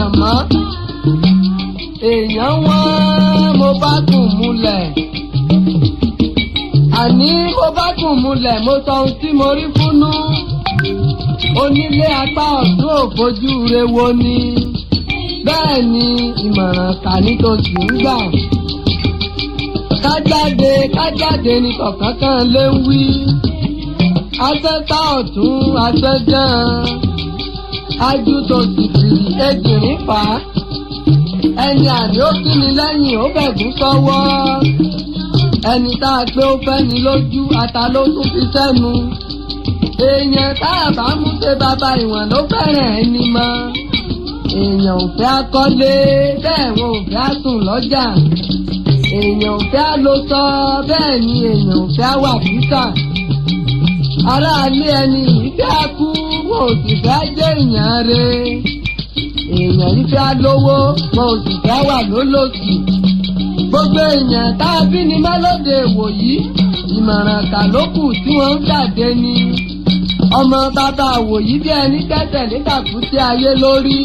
èèyàn mọ́ èèyàn wọ́n mo bá kùn múlẹ̀ àní mo bá kùn múlẹ̀ mo sọ ohun tí mo rí fúnú onílé apá ọ̀tún òfojú re wo ni bẹ́ẹ̀ ni ìmọ̀ràn kà ní tó sì ń gbà kájáde ní kọ̀ọ̀kan kan lé ń wí asẹ́ta ọ̀tún asẹ́jàn ajú tó sì fìrí ejìrín fà á ẹni àní ó kí ni lẹ́yìn ó bẹ̀gún sọ́wọ́ ẹni tá a gbé ó fẹ́ ni lójú ata ló tún fi sẹ́nu èèyàn tá a bá mú ṣe bàbá ìwọ̀n ló fẹ́ràn ẹni mọ́ èèyàn ò fẹ́ akọ́lé bẹ́ẹ̀ wọn ò fẹ́ àsùn lọ́jà èèyàn ò fẹ́ àlòsọ bẹ́ẹ̀ ni èèyàn ò fẹ́ àwà bísà aráalé ẹni yìí fẹ́ akú wọn ò sì fẹ́ jẹ́ èèyàn re èèyàn yìí fẹ́ lówó wọn ò sì fẹ́ wà lólòsì gbogbo èèyàn tá a bí ni mélòdè wòyí ìmọ̀ràn kà ló kù tí wọ́n ń jáde ni ọmọ bàbá wòyí bí ẹni tẹ́tẹ̀ ní kàkútì ayé lórí.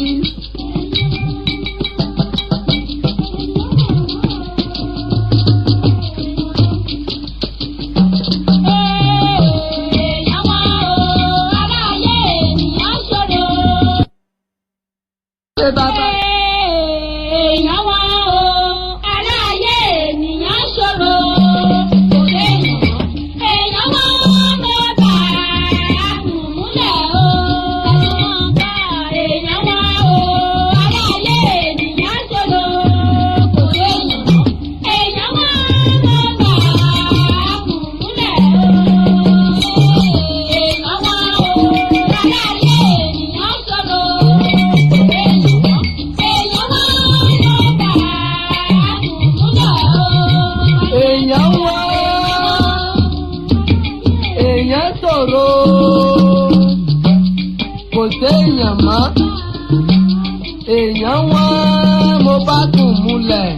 Èèyàn wọ́n mo bá kùn múlẹ̀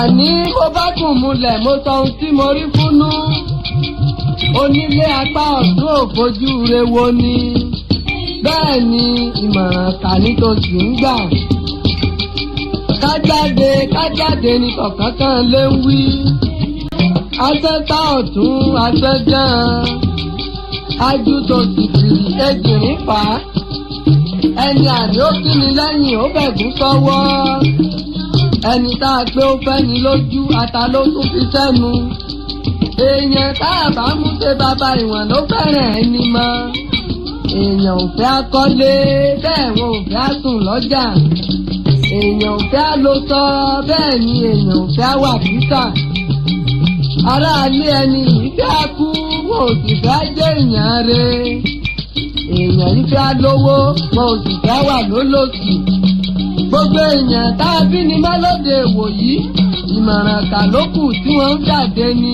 àní mo bá kùn múlẹ̀ mo sọ ohun tí mo rí fúnú onílé apá ọ̀tún òfojú re wo ni bẹ́ẹ̀ ni ìmọ̀ràn kà ní tó sì ń gbà kájáde ní kọ̀ọ̀kan kan lé ń wí asẹ́ta ọ̀tún asẹ́jàn ajú tó sì fìrí ejìrín fà á ẹni àní ó kí ni lẹ́yìn ó bẹ̀gún sọ́wọ́ ẹni tá a gbé ó fẹ́ ni lójú ata ló tún fi sẹ́nu èèyàn tá a bá mú ṣe bàbá ìwọ̀n ló fẹ́ràn ẹni mọ́ èèyàn ò fẹ́ akọ́lé bẹ́ẹ̀ wọn ò fẹ́ àsùn lọ́jà èèyàn ò fẹ́ àlòsọ bẹ́ẹ̀ ni èèyàn ò fẹ́ àwà bísà aráalé ẹni yìí fẹ́ akú wọn ò sì fẹ́ jẹ́ èèyàn re èèyàn yìí fẹ́ lówó wọn ò sì fẹ́ wà lólòsì gbogbo èèyàn tá a bí ni mélòdè wòyí ìmọ̀ràn kà ló kù tí wọ́n ń jáde ni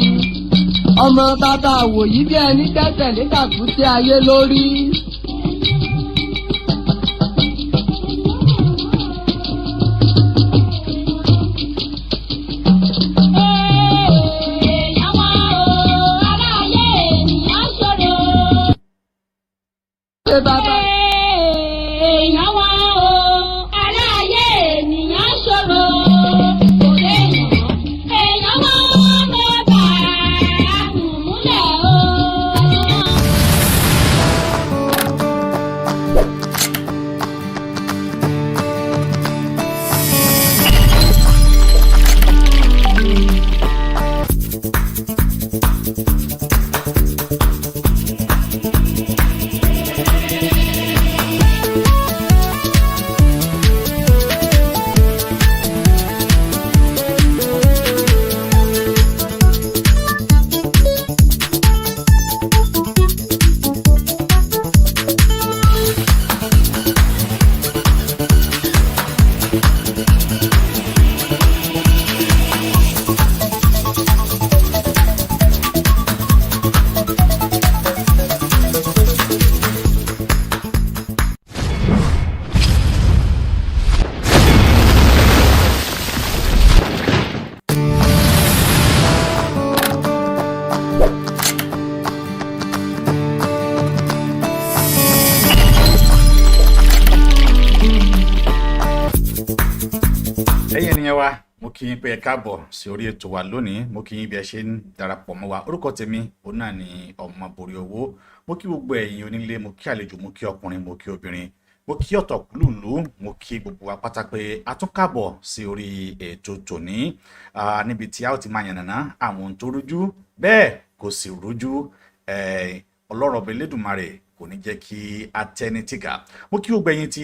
ọmọ bàbá wòyí bí ẹni tẹ́tẹ̀ ní kàkútì ayé lórí. mo kí yín pé ẹ káàbọ̀ sí orí ètò wa lónìí. Mo kí yín bí ẹ ṣe ń darapọ̀ mọ́ wa. Orúkọ tèmi òun náà ni Omoboriowo. Mo kí gbogbo ẹ̀yin onílé, mo kí àlejò, mo kí ọkùnrin, mo kí obìnrin, mo kí ọ̀tọ̀kùlùlù, mo kí gbogbo wa pátá pé a tún káàbọ̀ sí orí ètò tòní níbi tí a ó ti máa yànnàná àwọn ohun tó rújú bẹ́ẹ̀ kò sì rújú. Ọlọ́run ọba Elédùmarè kò ní jẹ́ kí a tẹ́ni tìgà. Mo kí gbogbo ẹ̀yin tí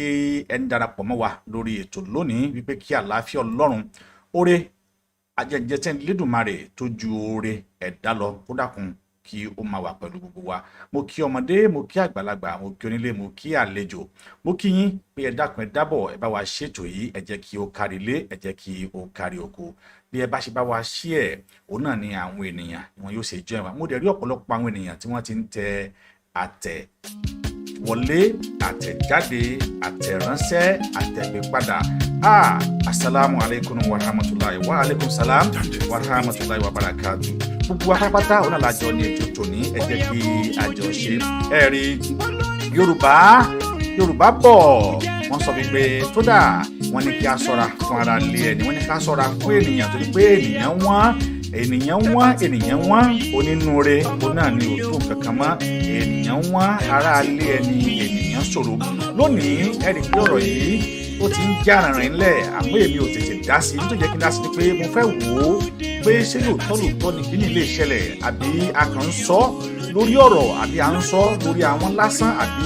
ẹ ń darapọ̀ mọ́ wa lórí ètò lónìí wípé kí àlàáfíà Ọlọ́run, oore ajẹjẹ tẹ́ Elédùmarè tó ju oore ẹ̀dá lọ kó dákun kí ó máa wà pẹ̀lú gbogbo wa. Mo kí ọmọdé, mo kí àgbàlagbà, mo kí onílé, mo kí àlejò. Mo kí yín pé ẹ dákun ẹ dábọ̀ ẹ bá wa ṣètò yìí, ẹ jẹ́ kí ó kárí ilé, ẹ jẹ́ kí ó kárí oko. Bí ẹ bá ṣe bá wa ṣí ẹ̀, òun náà ni àwọn ènìyàn wọn yóò ṣe jẹ́ wa. Mo dẹ̀ rí ọ̀pọ̀lọpọ̀ àwọn ènìyàn tí wọ́n ti ń tẹ àtẹ̀wọlé, àtẹ̀jáde, àtẹ̀ránṣẹ́, àtẹ̀gbépadà. Assalamu alaikum wa rahmatullahi wa alaikum salam wa rahmatullahi wa barakatuh. Gbogbo apápátá òun náà lájọ ní ètò tòní, ẹ jẹ́ kí àjọ ṣe. Ẹ rí Yorùbá bọ̀ wọ́n sọ wípé tódà wọ́n ní kí a ṣọ́ra fún ara lé ẹni, wọ́n ní ká ṣọ́ra fún ènìyàn torí pé ènìyàn wọ́n onínúure òun náà ni òtún kankan mọ́. Ènìyàn wọ́n ara lé ẹni, ènìyàn ṣòro. Lónìí ẹ rí pé ọ̀rọ̀ yìí ó ti ń já rìnrìn ńlẹ̀, àmọ́ èmi ò tètè dá sí i. nítorí jẹ́ kí n dá sí ni pé mo fẹ́ wò ó pé ṣé lóòótọ́ ni kí ni lè ṣẹlẹ̀, àbí a kàn ń sọ lórí ọ̀rọ̀, àbí a ń sọ lórí àwọn lásán, àbí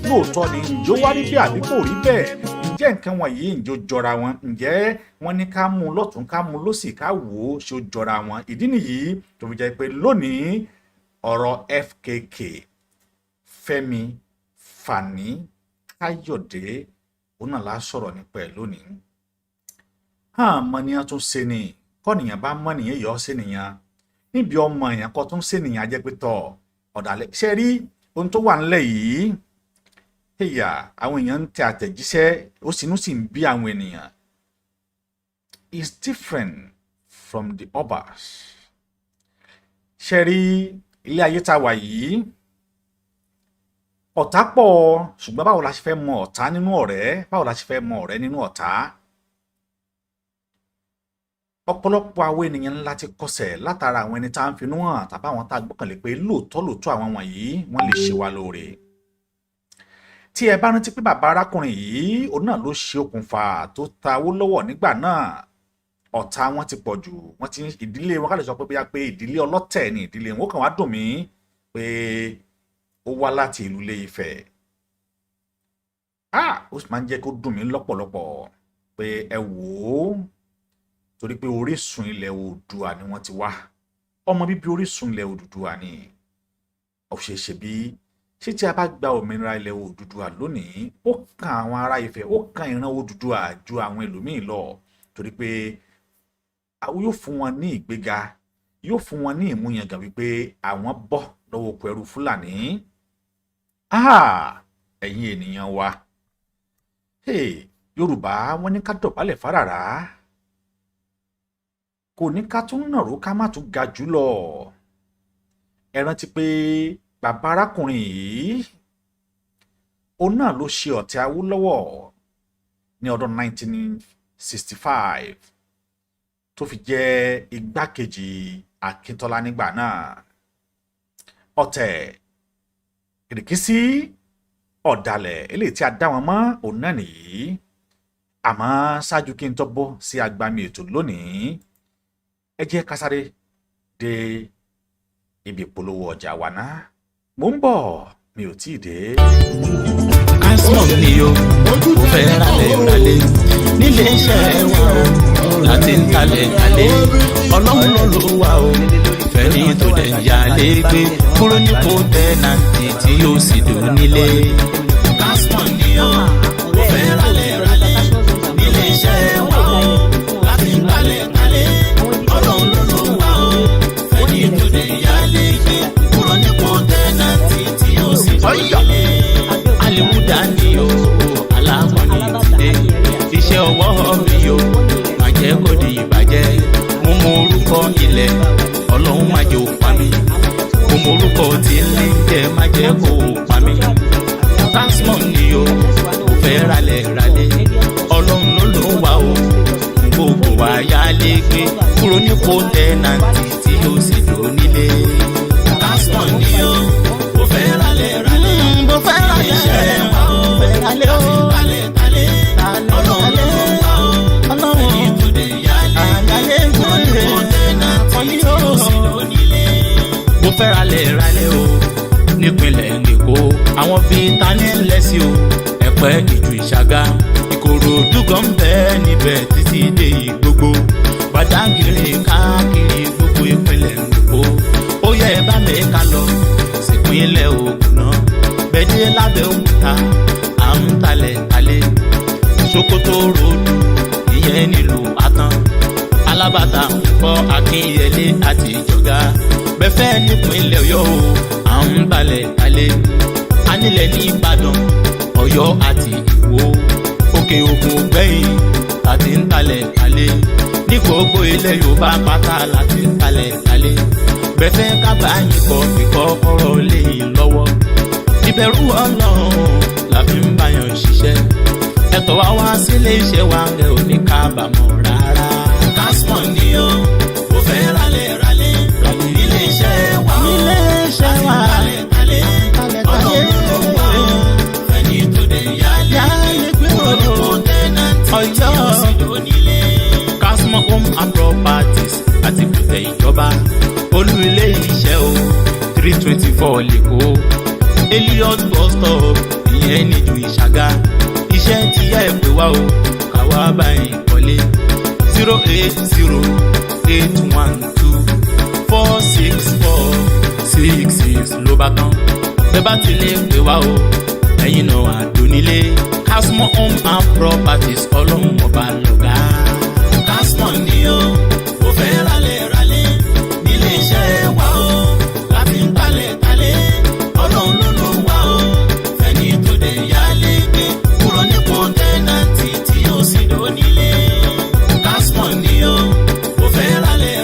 lóòótọ́ ni ǹjọ́ wá rí bẹ́ẹ̀ àbí kò rí bẹ́ẹ̀. Ǹjẹ́ nǹkan wọ̀nyí ǹjọ́ jọra wọn? Ǹjẹ́ wọ́n ní ká mú lọ́tún ká mú lósì ká wò ó ṣe ó jọra wọn? Ìdí nìyí tó fi jẹ́ pé lónìí ọ̀rọ̀ FKK Fẹ́mi Fani Káyọ̀dé òun náà la sọ̀rọ̀ nípa ẹ̀ lónìí. Mọ̀nìyàn tún ṣe ni kọ́nìyàn bá mọ̀nìyàn yọ̀ ọ́ sí nìyàn níbi ọmọ èèyàn kan tún ṣe nìyàn jẹ́ pé tọ̀ ọ̀dàlẹ̀ ṣe rí ohun tó wà nílẹ̀ yìí. Àwọn èèyàn ń tẹ àtẹ̀jíṣẹ́ ó sì ń bí àwọn ènìyàn. It's different from the others. Ṣe rí ilé ayé tá a wà yìí, ọ̀tá pọ̀, ṣùgbọ́n báwo la ṣe fẹ́ mọ ọ̀tá nínú ọ̀rẹ́? Báwo la ṣe fẹ́ mọ ọ̀rẹ́ nínú ọ̀tá? Ọ̀pọ̀lọpọ̀ àwọn ènìyàn ńlá ti kọsẹ̀ látara àwọn ẹni tá à ń finú hàn tàbí àwọn tá a gbọ́kànlé pé lóòótọ́ àwọn wọ̀nyí wọ́n lè ṣe wa lóore. Tí ẹ bá rántí pé bàbá arákùnrin yìí òun náà ló ṣe okùnfà tó ta owó lọ́wọ́ nígbà náà, ọ̀tá wọn ti pọ̀ jù. Wọ́n ti ìdílé wọn ká lè sọ pé bóyá pé ìdílé ọlọ́tẹ̀ ni ìdílé wọn. Ó kàn wá dùn mí pé ó wá láti ìlú Ilé Ifẹ̀. Ó sì máa ń jẹ́ kó dùn mí lọ́pọ̀lọpọ̀ pé ẹ wò ó, torí pé orísun ilẹ̀ Oòduà ni wọ́n ti wá. Ọmọ bíbí orísun ilẹ̀ Oòduà ni. Ọ̀ṣẹ̀ṣẹ̀ bí ṣé tí a bá gba òmìnira ilẹ̀ Oòduà lónìí, ó kan àwọn ará Ifẹ̀, ó kan ìran Oòduà ju àwọn ẹlòmíì lọ, torí pé yóò fún wọn ní ìgbéga, yóò fún wọn ní ìmúyangàn wípé àwọn bọ́ lọ́wọ́ oko ẹrú Fúlàní. Ẹ̀yin ènìyàn wa, Yorùbá wọ́n ní ká dọ̀bálẹ̀ fáràrá, kò ní ká tún nàró ká má tún ga jù lọ. Ẹ rántí pé bàbá arákùnrin yìí òun náà ló ṣe ọ̀tẹ̀ Awólọ́wọ̀ ní ọdún 1965 tó fi jẹ́ igbákejì Akíntọ́lá nígbà náà. Ọ̀tẹ̀, ìrìkísí, ọ̀dàlẹ̀ eléyìí tí a dá wọn mọ́ òun náà nìyí. Àmọ́ ṣáájú kí n tó bọ́ sí agbami ètò lónìí, ẹ jẹ́ ká sáré dé ibi ìpolówó ọjà wa náà. Mo ń bọ̀, mi ò tí ì dé. Kásmọ̀ ni o, kò fẹ́ ralẹ̀ nílé iṣẹ́ wa o, láti ń talẹ̀ Ọlọ́run ló wà o. Fẹ́ni tó dẹ̀ yálé gbé kúrò ní kò tẹ́nàtì tí yóò sì dùn nílé. Kásmọ̀ ni o, kò fẹ́ ralẹ̀ nílé iṣẹ́ wa o, láti ń talẹ̀ Ọlọ́run ló wà o. Fẹ́ni tó dẹ̀ yálé gbé kúrò ní kò tẹ́nàtì tí yóò sì dùn nílé. Alimuda ni o, alámọ̀ni ti dé, iṣẹ́ ọwọ́ mi o, má jẹ́ kó di ìbàjẹ́. Mo mọ orúkọ ilẹ̀, Ọlọ́run má jẹ́ ó pa mí. Mo mọ orúkọ tí ń lé jẹ́, má jẹ́ kó pa mí. Kásmọ̀ ni o, kò fẹ́ ralẹ̀, Ọlọ́run ló wà o, gbogbo wa yá. yálé gbé kúrò nípò tẹ́nàntì tí yóò sì dò nílé. Lásán ni ó bó fẹ́ ralẹ̀ bó fẹ́ ralẹ̀ fẹ́ ralẹ̀ ó talẹ̀ ọlọ́run wà ó ẹni tó dé yálé kúrò nípò tẹ́nàntì tí yóò sì dò nílé. Bó fẹ́ ralẹ̀ ó nípínlẹ̀ Èkó àwọn bíi tani lẹ́sí o Ẹ̀pẹ́ Ìjú Ìṣàgá Ìkòròdú gan bẹ́ẹ̀ níbẹ̀ títí dé Ìgbogbo Bàdágìrì káàkiri gbogbo ìpínlẹ̀ Èkó ó yẹ ẹ bá mi ká lọ sípínlẹ̀ Ògùn náà bẹ́ẹ̀dé Lábẹ́òkúta à ń talẹ̀ Sókótó ròdù ìyẹn nílùú Àtàn Alábàtà Ńkọ́ Akínyẹlé àti Ìjọ̀gá bẹ́fẹ́ nípínlẹ̀ Ọ̀yọ́ o à ń talẹ̀ anílẹ̀ ní Ìbàdàn Ọ̀yọ́ àti Ìwó Òkè Ògùn gbẹ̀yìn láti ń talẹ̀ ní gbogbo ilẹ̀ Yorùbá pátá láti ń talẹ̀ bẹ́fẹ́ kábà yín kọ́ ìkọ́kọ́rọ́ lẹ́yìn lọ́wọ́ ìbẹ̀rù Ọlọ́run la fi ń báyọ̀ ṣiṣẹ́ ẹ̀tọ́ wá sílé iṣẹ́ wa rẹ̀ ò ní kábàámọ̀ rárá. Lásán ni ó kò fẹ́ ralẹ̀ ilé iṣẹ́ wa talẹ̀ Ọlọ́run ló wà ó ẹni tó dé yálé kúrò nípò tẹ́nàntì tí ó sì dò nílé. Kasmo Home and Properties àti kùtẹ̀ ìjọba olú ilé iṣẹ́ o 324 lẹ́kọ̀ọ́ Elliot bus stop ìyẹn níjú Ìṣàgá iṣẹ́ ti yá ẹ̀ pé wá o káwá báyìí kọ́lé 08082124646 ló bá tán bẹ́ẹ̀ bá ti lè pè wá o ẹ̀yin náà àdónílé Kasmo Home and Properties ọlọ́run ọba lọ́gá. Kasmo ni ó kò fẹ́ ralẹ̀ nílé iṣẹ́ wa o láti ń talẹ̀ ọlọ́run ló wà ó fẹ́ni tó dé yálé gbé kúrò nípò tẹ́nàntì tí ó sì dò nílé. Kasmo ni ó kò fẹ́ ralẹ̀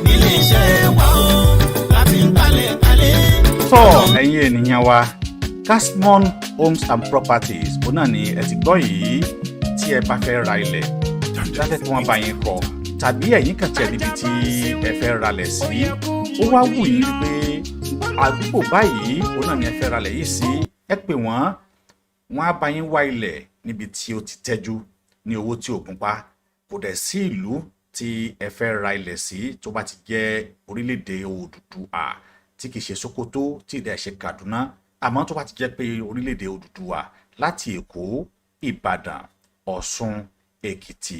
nílé iṣẹ́ wa o láti ń talẹ̀. Sọ ẹ̀yin ènìyàn wa Kasmo Homes and Properties òun náà ni ẹ ti gbọ́ yìí tí ẹ bá fẹ́ ra ilẹ̀ láti tí wọ́n bá yín kọ́ tàbí ẹ̀yin kàn tiẹ̀ níbi tí ẹ fẹ́ ralẹ̀ sí ó wá wù yín pé àdúgbò báyìí òun náà ni ẹ fẹ́ ralẹ̀ yìí sí ẹ pè wọ́n á bá yín wá ilẹ̀ níbi tí ó ti tẹ́jú ní owó tí ò gúnpá kò dẹ̀ sí ìlú tí ẹ fẹ́ ra ilẹ̀ sí tó bá ti jẹ́ orílẹ̀-èdè Odùduwà tí kìí ṣe Sókótó tí ìdẹ̀ ṣe Kàdúná àmọ́ tó bá ti jẹ́ pé orílẹ̀-èdè Odùduwà láti Èkó Ìbàdàn Ọ̀ṣun Èkìtì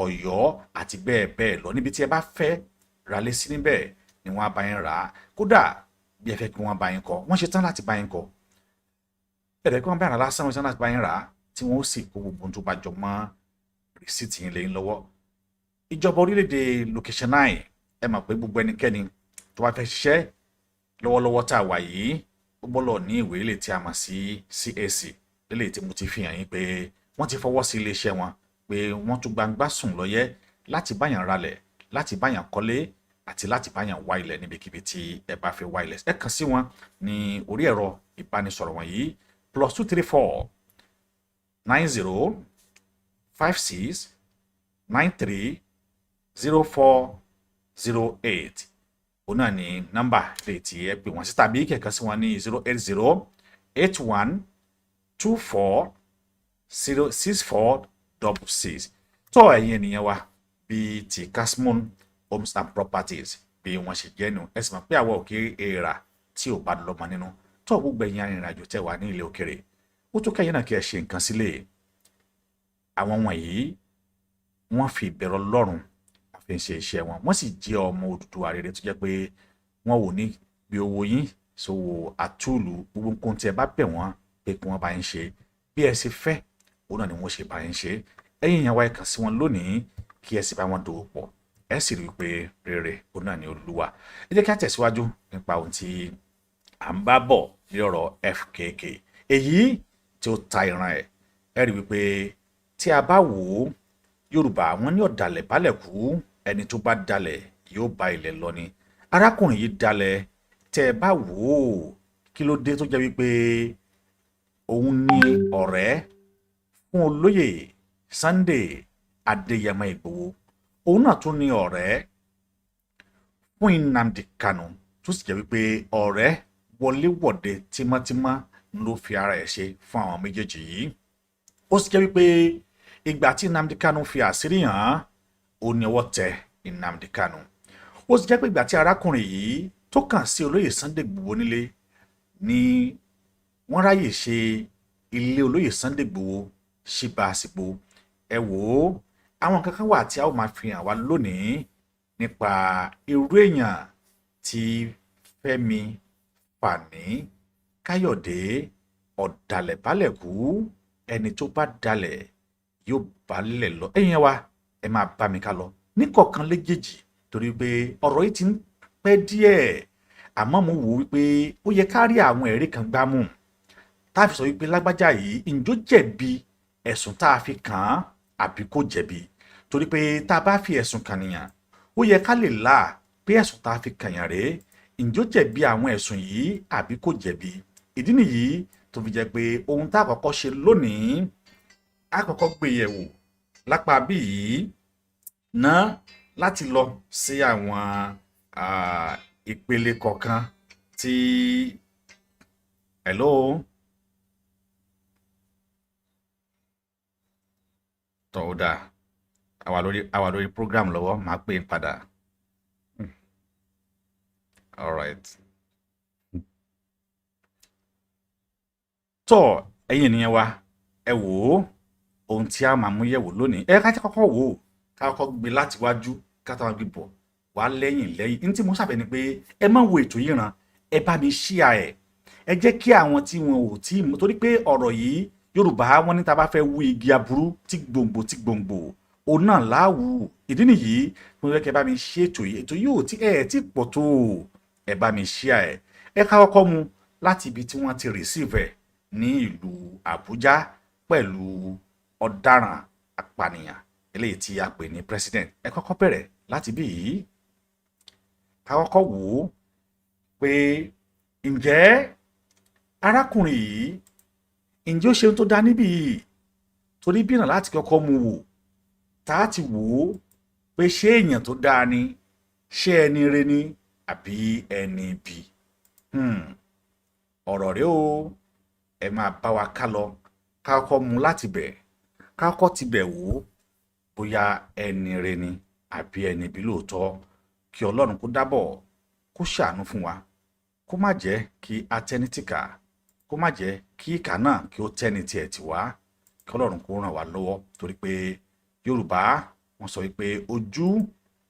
Ọ̀yọ́ àti bẹ́ẹ̀ bẹ́ẹ̀ lọ níbi tí ẹ bá fẹ́ ralé sí níbẹ̀ ni wọ́n á bá yín rà á kódà bí ẹ fẹ́ kí wọ́n bá yín kọ́ wọ́n ṣe tán láti bá yín kọ́ ẹ̀rẹ́ kí wọ́n bá yín rà lásán wọ́n ṣe tán láti bá yín rà á tí wọ́n ó sì kó gbogbo tó bá jọ mọ́ rìsíìtì yín lẹ́yìn lọ́wọ́. Ìjọba orílẹ̀-èdè location 9 ẹ mọ̀ pé gbogbo ẹnikẹ́ni tó bá fẹ́ ṣiṣẹ́ lọ́wọ́lọ́wọ́ tá a wà yìí ó gbọ́dọ̀ ní ìwé ilé tí a mọ̀ sí CAC lélẹ̀ tí mo ti fi hàn yín pé wọ́n ti fọwọ́ sí iléeṣẹ́ wọn pé wọ́n tún gbangba sùn lọ́yẹ́ láti báyàn ralẹ̀ láti báyàn kọ́lé àti láti báyàn wá ilẹ̀ níbikíbi tí ẹ bá fẹ́ wá ilẹ̀ ẹ kàn sí wọn ní orí ẹ̀rọ ìbánisọ̀rọ̀ wọ̀nyí +234 90 56 93 0408 òun náà ni nọ́mbà lè tí ẹ pè wọ́n sí tàbí kẹ̀kẹ́ sí wọn ní 080 81 24 6466 tó ẹ̀yin ènìyàn wa bíi ti Kasmo Homes and Properties bí wọ́n ṣe jẹ́ nu ẹ sì mọ̀ pé àwọn òkè èèrà tí ò bá lọ́mọ nínú tó gbogbo ẹ̀yin arìnrìnàjò tẹ́ wà ní ilẹ̀ òkèrè ó tó kẹ́yìn náà kí ẹ ṣe nǹkan sílé àwọn wọ̀nyí wọ́n fi ìbẹ̀rù Ọlọ́run fi ń ṣe iṣẹ́ wọn wọ́n sì jẹ́ ọmọ Odùduwà rere tó jẹ́ pé wọ́n ò ní bí owó yín sówó àtúlù gbogbo nǹkan tí ẹ bá bẹ̀ wọ́n pé kí wọ́n bá yín ṣe bí ẹ ṣe fẹ́ òun náà ni wọ́n ṣe bá yín ṣe ẹ̀yin ìyàwó ẹ kàn sí wọn lónìí kí ẹ sì bá wọn dòwò pọ̀ ẹ sì rí i pé rere òun náà ni Olúwa ẹ jẹ́ kí a tẹ̀síwájú nípa ohun tí à ń bá bọ̀ ní ọ̀rọ̀ FKK èyí tí ó ta ìran ẹ rí i wípé tí a bá wò ó Yorùbá wọn ní ọ̀dàlẹ̀ balẹ̀ kú ẹni tó bá dalẹ̀ yóò bá ilẹ̀ lọ ni arákùnrin yìí dalẹ̀ tẹ́ ẹ bá wò ó kí ló dé tó jẹ́ wípé òun ní ọ̀rẹ́ fún olóyè Sunday Adéyẹmọ Ìgbòho òun náà tún ní ọ̀rẹ́ fún Nnamdi Kanu tó sì jẹ́ wípé ọ̀rẹ́ wọléwọ̀de tímọ́tímọ́ ló fi ara ẹ̀ ṣe fún àwọn méjèèjì yìí. Ó sì jẹ́ wípé ìgbà tí Nnamdi Kanu fi àṣírí hàn ó ní ọwọ́ tẹ Nnamdi Kanu. Ó sì jẹ́ pé ìgbà tí arákùnrin yìí tó kàn sí olóyè Sunday Igboho nílé ni wọ́n ráyè ṣe ilé olóyè Sunday Igboho ṣíbàṣípò. Ẹ wò ó, àwọn kankan wà tí a ó máa fi hàn wá lónìí nípa irú èèyàn tí Fẹ́mi Fani Káyọ̀dé ọ̀dàlẹ̀ balẹ̀ kú, ẹni tó bá dalẹ̀ yóò balẹ̀ lọ. Ẹ̀yin wa ẹ máa bá mi ká lọ níkọ̀ọ̀kan léjèèjì torí pé ọ̀rọ̀ yìí ti ń pẹ́ díẹ̀, àmọ́ mo wò wípé ó yẹ ká rí àwọn ẹ̀rí kan gbámú tá a fi sọ wípé lágbájá yìí ǹjọ́ jẹ̀bi ẹ̀sùn tá a fi kàn án àbí kò jẹ̀bi, torí pé tá a bá fi ẹ̀sùn kàn nìyàn ó yẹ ká lè là pé ẹ̀sùn tá a fi kàn yàn rèé, ǹjọ́ jẹ̀bi àwọn ẹ̀sùn yìí àbí kò jẹ̀bi. Ìdí nìyí tó fi jẹ́ pé ohun tá a kọ́kọ́ ṣe lónìí a kọ́kọ́ gbé yẹ̀wò lápá bí yìí ná láti lọ sí àwọn ìpele kọ̀ọ̀kan tí hello tọ́ọ̀dà àwa lórí program lọ́wọ́ máa pè é padà. All right. Tọ́ ẹ̀yin ènìyàn wa ẹ wò ó ohun tí a máa mú yẹ̀wò lónìí. Ẹ ká kọ́kọ́ wò ó ká kọ́kọ́ gbé láti wájú ká tó wá gbé bọ̀ wá lẹ́yìn. Ní tí mo ṣàbẹ̀ ni pé ẹ má wo ètò yìí ràn, ẹ bá mi share ẹ̀. Ẹ jẹ́ kí àwọn tí wọn ò tí mọ̀, torí pé ọ̀rọ̀ yìí Yorùbá wọn ní tá bá fẹ́ wú igi aburú tí gbòǹgbò òun náà láwù. Ìdí nìyí mo fẹ́ kẹ́ bá mi ṣe ètò yìí ò tí ẹ̀ tí pọ̀ tó, ẹ bá mi share ẹ̀. Ẹ ká kọ́kọ́ mú láti ibi tí wọ́n ti receive ẹ̀ ní ìlú Àbújá pẹ̀lú ọ̀daràn apànìyàn eléyìí tí a pè ní president. Ẹ kọ́kọ́ bẹ̀rẹ̀ láti bí yìí ká kọ́kọ́ wò ó pé ǹjẹ́ arákùnrin yìí ǹjẹ́ ó ṣe ohun tó dá níbí yìí, torí bí náà láti kọ́kọ́ mú wò tá a ti wò ó pé ṣé èèyàn tó dáa ni, ṣé ẹni re ni àbí ẹni bí. Ọ̀rọ̀ rẹ o, ẹ máa bá wa ká lọ ká kọ́kọ́ mú láti bẹ̀ ká kọ́kọ́ ti bẹ̀ wò ó bóyá ẹni re ni àbí ẹni bí lóòótọ́, kí Ọlọ́run kó dábọ̀ kó ṣàánú fún wa, kó má jẹ́ kí a tẹ́ni tìkà, kó má jẹ́ kí ìkà náà kí ó tẹ́ni tiẹ̀ tì wá, kí Ọlọ́run kó ràn wá lọ́wọ́, torí pé Yorùbá wọ́n sọ wípé ojú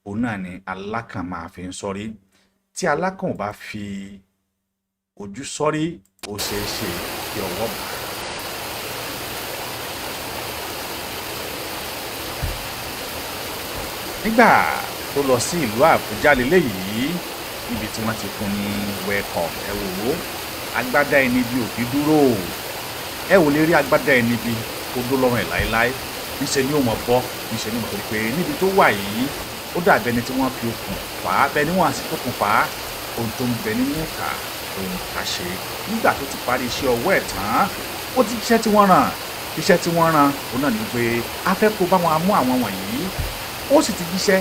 òun náà ni alákàn máa fi ń sọ́rí. Tí alákàn ò bá fi ojú sọ́rí ó ṣeé ṣe kí ọwọ́ bá. Nígbà tó lọ sí ìlú Àbújá lélẹ́yìí níbi tí wọ́n ti fún ní welcome. Ẹ wò ó, agbádá ẹni bí ò fi dúró, ẹ ò lè rí agbádá ẹni bí kó dó lọ́rùn ẹ̀ láéláé, níṣẹ́ ni ó mọ̀ bọ́, níṣẹ́ ni ó mọ̀, torí pé níbi tó wà yìí ó dàbí ẹni tí wọ́n fi okùn fà á, bẹ́ẹ̀ ni wọ́n á sì fokùn fà á, ohun tó ń bẹ nínú ìka ohun ká ṣe. Nígbà tó ti parí iṣẹ́ ọwọ́ ẹ̀ tán, ó ti iṣẹ́ tí wọ́n rán òun náà ni pé a fẹ́ kó bá wọn mú àwọn wọ̀nyí. Ó sì ti jíṣẹ́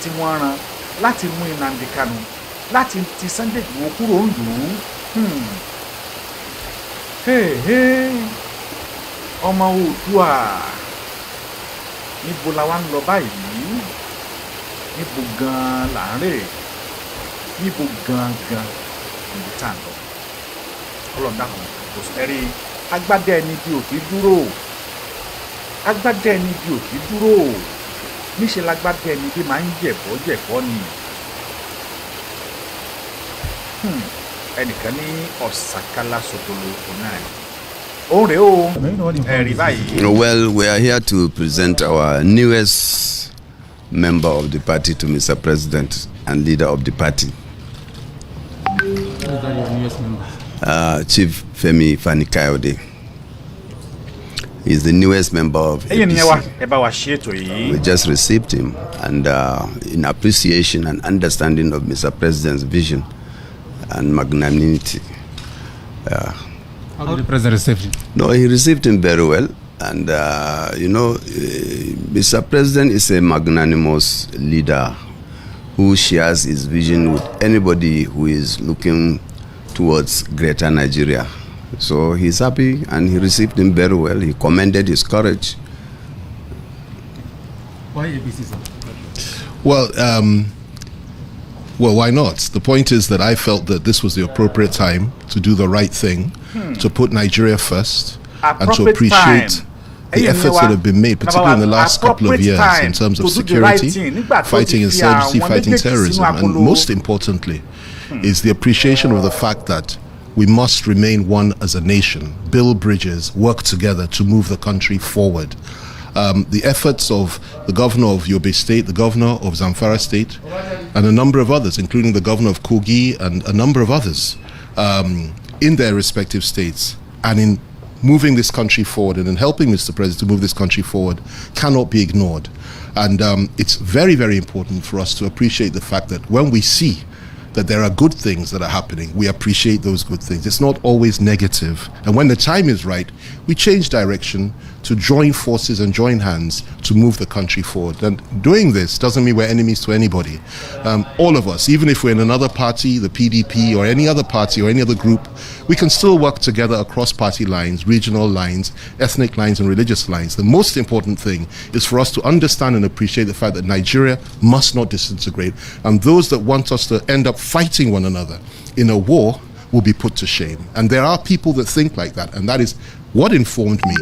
tí wọ́n rán láti mú Nnamdi Kanu, láti ti Sunday Igboho kúrò ń lù ú. Ọmọ Oòduà, níbo la wá ń lọ báyìí? Níbo gan-an là ń rè? Níbo gan-an níbi tá à ń lọ? Ọlọ́run dákun kò sí ẹ̀rí agbádá ẹni bí ò kí dúró, agbádá ẹni bí ò kí dúró, níṣẹ́ lágbádá ẹni bí máa ń jẹ̀bọ́ ni. Ẹnìkan ní ọ̀sàkálá sotolo náà ni. Well, we are here to present our newest member of the party to Mr. President and leader of the party. Chief Femi Fani Káyọ̀dé. He's the newest member of APC. We just received him, and in appreciation and understanding of Mr. President's vision and magnanimity. How did the president receive him? No, he received him very well. And, Mr. President is a magnanimous leader who shares his vision with anybody who is looking towards greater Nigeria. So he's happy and he received him very well. He commended his courage. Why ABC, sir? Well, why not? The point is that I felt that this was the appropriate time to do the right thing, to put Nigeria first, and to appreciate the efforts that have been made, particularly in the last couple of years, in terms of security, fighting insurgency, fighting terrorism, and most importantly, is the appreciation of the fact that we must remain one as a nation, build bridges, work together to move the country forward. The efforts of the governor of Yobe State, the governor of Zamfara State, and a number of others, including the governor of Kogi and a number of others, in their respective states, and in moving this country forward and in helping Mr. President to move this country forward, cannot be ignored. And it's very, very important for us to appreciate the fact that when we see that there are good things that are happening, we appreciate those good things. It's not always negative. And when the time is right, we change direction to join forces and join hands to move the country forward. And doing this doesn't mean we're enemies to anybody. All of us, even if we're in another party, the PDP or any other party or any other group, we can still work together across party lines, regional lines, ethnic lines and religious lines. The most important thing is for us to understand and appreciate the fact that Nigeria must not disintegrate, and those that want us to end up fighting one another in a war will be put to shame. And there are people that think like that, and that is what informed me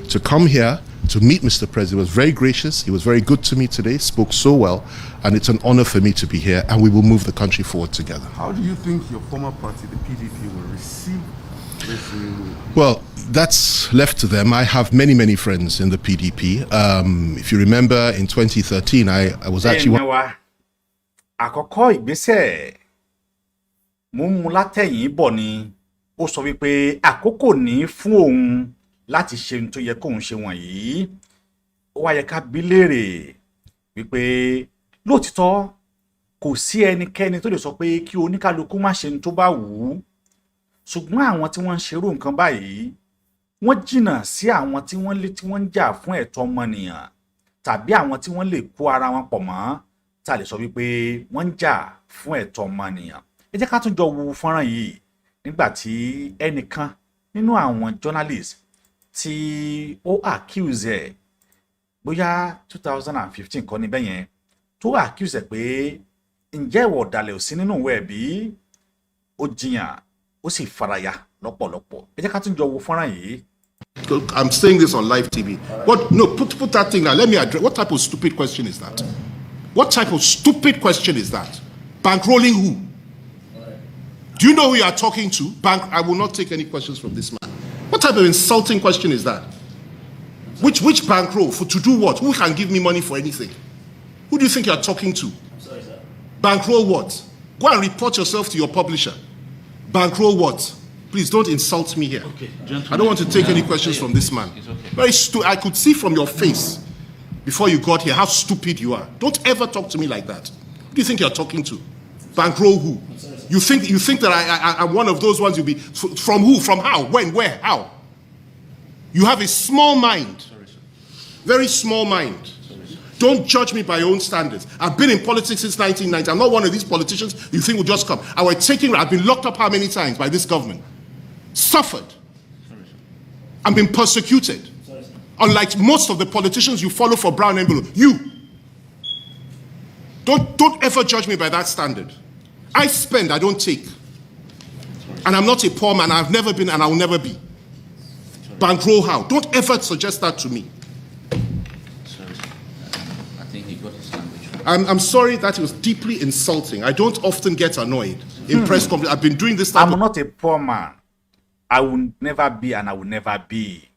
to come here to meet Mr. President. He was very gracious, he was very good to me today, spoke so well, and it's an honor for me to be here, and we will move the country forward together. How do you think your former party, the PDP, will receive this? Well, that's left to them. I have many, many friends in the PDP. If you remember, in 2013, I was actually... Àkọ́kọ́ ìgbésẹ̀ mú mú látẹ̀yìn bọ̀ ni ó sọ wípé àkókò ní fún òun láti ṣe ohun tó yẹ kóun ṣe wọ̀nyí. Ó wá yẹ ká bi léèrè wípé lóòtítọ́ kò sí ẹnikẹ́ni tó lè sọ pé kí oníkálukú má ṣe ohun tó bá wù ú. Ṣùgbọ́n àwọn tí wọ́n ń ṣerú nǹkan báyìí wọ́n jìnnà sí àwọn tí wọ́n ń jà fún ẹ̀tọ́ ọmọnìyàn tàbí àwọn tí wọ́n lè kó ara wọn pọ̀ mọ́ tá lè sọ wípé wọ́n ń jà fún ẹ̀tọ́ ọmọnìyàn. Ẹ jẹ́ ká tún jọ wo fọ́nrán yìí nígbà tí ẹnìkan nínú àwọn journalist tí ó accuse ẹ̀ bóyá 2015 kọ́ níbẹ̀ yẹn tó accuse ẹ̀ pé ǹjẹ́ ìwà ọ̀dàlẹ̀ ò sí nínú ìwé ẹ̀ bí ó jiyàn ó sì faraya lọ́pọ̀lọpọ̀. Ẹ jẹ́ ká tún jọ wo fọ́nrán yìí. I'm saying this on live TV. What? No, put that thing now. Let me address. What type of stupid question is that? What type of stupid question is that? Bankrolling who? Do you know who you are talking to? I will not take any questions from this man. What type of insulting question is that? Which bankroll? To do what? Who can give me money for anything? Who do you think you are talking to? I'm sorry, sir. Bankroll what? Go and report yourself to your publisher. Bankroll what? Please don't insult me here. Okay, gentlemen. I don't want to take any questions from this man. It's okay. Very stupid. I could see from your face before you got here how stupid you are. Don't ever talk to me like that. Who do you think you're talking to? Bankroll who? You think that I'm one of those ones you'll be from who? From how? When? Where? How? You have a small mind. Very small mind. Don't judge me by your own standards. I've been in politics since 1990. I'm not one of these politicians you think will just come. I've been locked up how many times by this government? Suffered. I've been persecuted. Unlike most of the politicians you follow for brown envelope. You. Don't ever judge me by that standard. I spend, I don't take. And I'm not a poor man. I've never been and I will never be. Bankroll how? Don't ever suggest that to me. I think he got his language right. I'm sorry, that was deeply insulting. I don't often get annoyed in press conferences. I've been doing this type I'm not a poor man. I will never be and I will never be.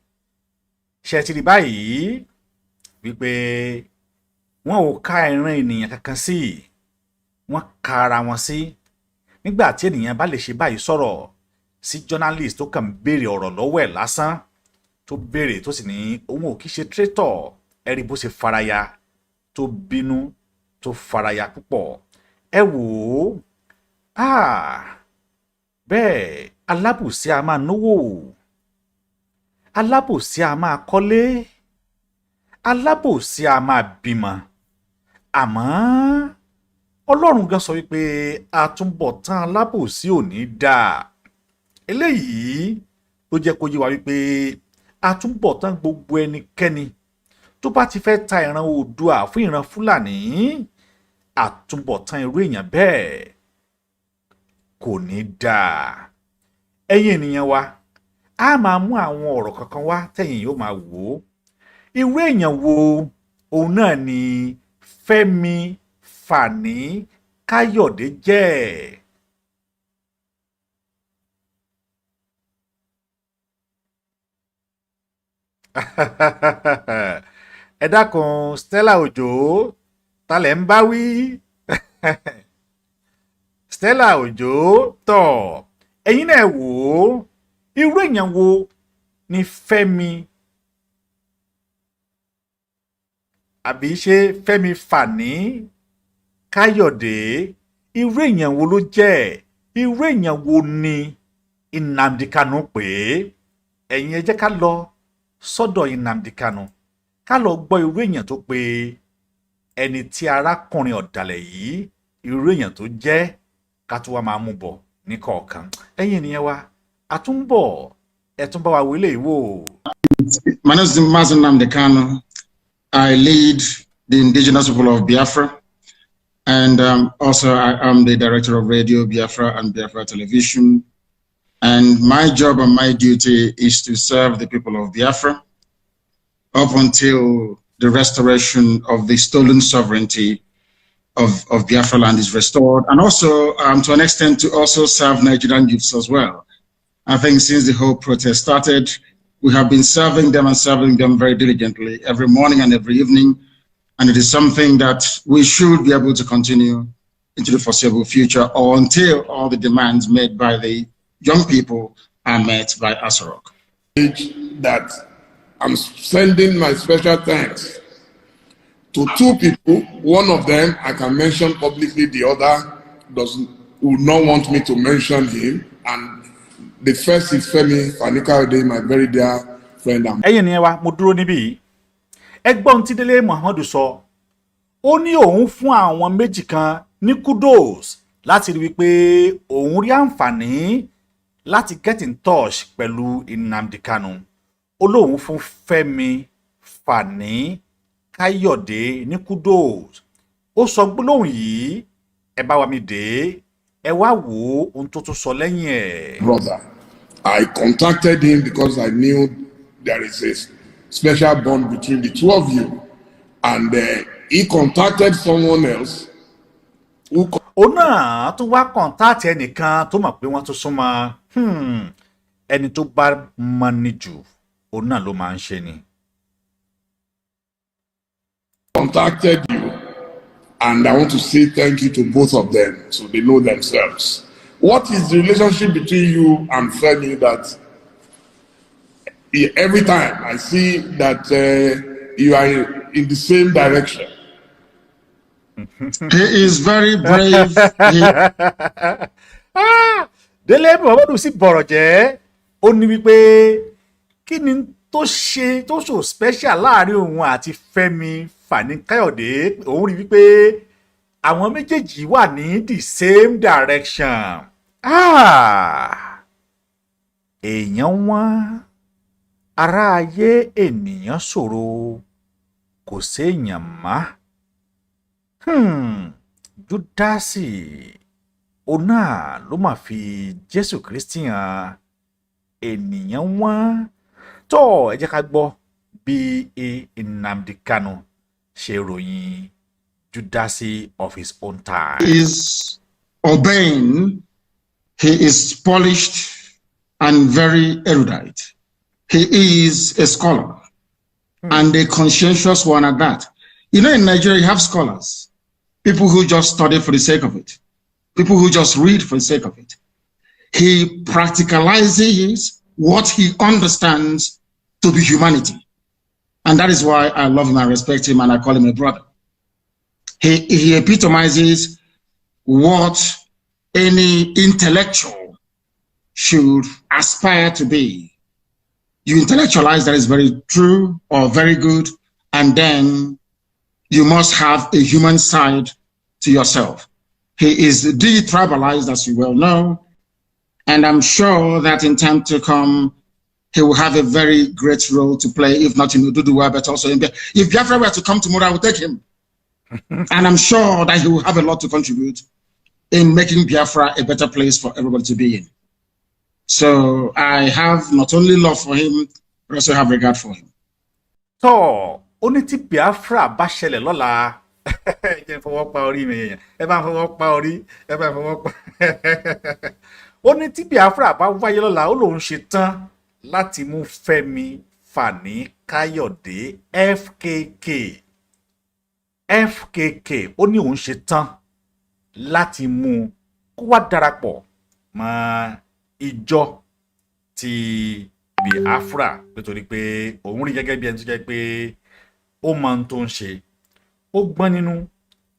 Ṣé ti rí báyìí wípé wọn ò ká ẹran ènìyàn kankan sí, wọn ká ara wọn sí. Nígbà tí ènìyàn bá lè ṣe báyìí sọ̀rọ̀ sí journalist tó kàn béèrè ọ̀rọ̀ lọ́wọ́ ẹ̀ lásán, tó béèrè tó sì ní òun ò kì í ṣe traitor, ẹ rí bó ṣe faraya, tó bínú, tó faraya púpọ̀. Ẹ wò ó, bẹ́ẹ̀ alábùsí a máa náwó. alábòsí a máa kọ́lé, alábòsí a máa bímọ, àmọ́ Ọlọ́run gan sọ wípé àtúbọ̀tán alábòsí ò ní dáa. Eléyìí ló jẹ́ kó yé wa wípé àtúbọ̀tán gbogbo ẹnikẹ́ni tó bá ti fẹ́ ta ìran Oòduà fún ìran Fúlàní, àtúbọ̀tán irú èèyàn bẹ́ẹ̀ kò ní dáa. Ẹ̀yin ènìyàn wa, a máa mú àwọn ọ̀rọ̀ kankan wá tẹ̀yin yóò máa wò ó. Irú èèyàn wo òun náà ni Fẹ́mi Fani Káyọ̀dé jẹ́? Ẹ dákun, Stella Òjó ta lẹ̀ ń bá wí? Stella Òjó tọ̀, ẹ̀yin náà wò ó, irú èèyàn wo ni Fẹ́mi àbí ṣe Fẹ́mi Fani Káyọ̀dé, irú èèyàn wo ló jẹ́? Irú èèyàn wo ni Nnamdi Kanu pé? Ẹ̀yin ẹ jẹ́ ká lọ sọ́dọ̀ Nnamdi Kanu ká lọ gbọ́ irú èèyàn tó pé ẹni tí arákùnrin ọ̀dàlẹ̀ yìí, irú èèyàn tó jẹ́, ká tún wá máa mú bọ̀ ní kọ̀ọ̀kan. Ẹ̀yin ènìyàn wa, àtúnbọ̀ ẹ tún bá wa wílé ìwò. My name is Nnamdi Kanu. I lead the indigenous people of Biafra, and also I am the director of Radio Biafra and Biafra Television. And my job and my duty is to serve the people of Biafra up until the restoration of the stolen sovereignty of Biafra land is restored, and also to an extent to also serve Nigerian youths as well. I think since the whole protest started, we have been serving them very diligently every morning and every evening, and it is something that we should be able to continue into the foreseeable future, or until all the demands made by the young people are met by Asarok. That I'm sending my special thanks to two people. One of them I can mention publicly, the other would not want me to mention him. And the first is Femi Fani Káyọ̀dé, my very dear friend. Ẹ̀yin ni ẹ wá, mo dúró níbí. Ẹgbọ́n tí Délé Muhammadu sọ, ó ní òun fún àwọn méjì kan ní kudos láti rí wípé òun rí àǹfààní láti get in touch pẹ̀lú Nnamdi Kanu. Ó lóun fún Fẹ́mi Fani Káyọ̀dé ní kudos. Ó sọ gbólóhùn yìí, ẹ bá wa mi dé, ẹ wá wò ohun tó tún sọ lẹ́yìn ẹ̀. Brother, I contacted him because I knew there is a special bond between the two of you, and he contacted someone else who. Ó náà tún wá contact ẹnìkan tó mọ̀ pé wọ́n tún súnmọ́. Ẹni tó bá mọ̀ ní jù, ó náà ló máa ń ṣe ni. Contacted you, and I want to say thank you to both of them so they know themselves. What is the relationship between you and Femi that every time I see that you are in the same direction? He is very brave. Délé Muhammadu sì bọ̀rọ̀ jẹ́. Ó ní wípé kí ni tó ṣe tó so special láàrin òun àti Fẹ́mi Fani Káyọ̀dé. Òun rí wípé àwọn méjèèjì wà ní the same direction. Èèyàn wọn, ará ayé ènìyàn ṣòro, kò séèyàn mọ́. Júdásì, òun náà ló máa fi Jésù Kristi hàn. Ènìyàn wọn. Tó ẹ jẹ́ ká gbọ́ bí Nnamdi Kanu ṣe ròyìn Júdásì of his own time. He is urbane, he is polished and very erudite. He is a scholar and a conscientious one at that. You know, in Nigeria, you have scholars, people who just study for the sake of it, people who just read for the sake of it. He practicalizes what he understands to be humanity. And that is why I love him, I respect him, and I call him a brother. He epitomizes what any intellectual should aspire to be. You intellectualize that is very true or very good, and then you must have a human side to yourself. He is de-tribalized, as you well know, and I'm sure that in time to come, he will have a very great role to play, if not in Ududuwa, but also in Biafra. If Biafra were to come tomorrow, I will take him. And I'm sure that he will have a lot to contribute in making Biafra a better place for everybody to be in. So I have not only love for him, but also have regard for him. So, only ti Biafra bá ṣẹlẹ̀ lọ́la. Ẹ fọwọ́ pa orí mi yẹn. Ẹ bá fọwọ́ pa orí. Ẹ bá fọwọ́ pa. Ó ní tí Biafra bá wáyé lọ́la, ó lòun ṣe tán láti mú Fẹ́mi Fani Káyọ̀dé FKK. Ó ní òun ṣe tán láti mú kó wá darapọ̀ mọ́ ìjọ ti Biafra nítorí pé òun rí gẹ́gẹ́ bí ẹni tó jẹ́ pé ó mọ ohun tó ń ṣe, ó gbọ́n nínú,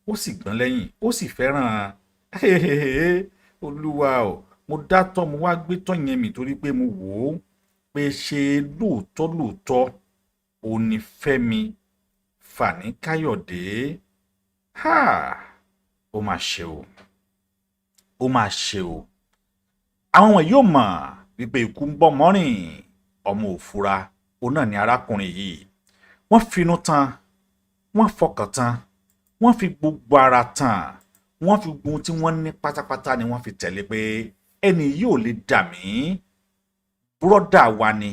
ó sì gbọ́n lẹ́yìn, ó sì fẹ́ràn Olúwa o, mo dátọ́ mo wá gbé tọ́ yẹn mi torí pé mo wò ó pé ṣe lóòótọ́ ó ní Fẹ́mi Fani Káyọ̀dé. Ó mà ṣe o, ó mà ṣe o. Àwọn wọn yóò mọ̀ wípé ikú ń bọ̀ mọ́rìn ọmọ òfura, òun náà ni arákùnrin yìí. Wọ́n finú tán, wọ́n fọkàn tán, wọ́n fi gbogbo ara tán, wọ́n fi gbogbo tí wọ́n ní pátápátá ni wọ́n fi tẹ̀lé pé ẹni yìí ò lè dà mí, búrọ́dà wa ni,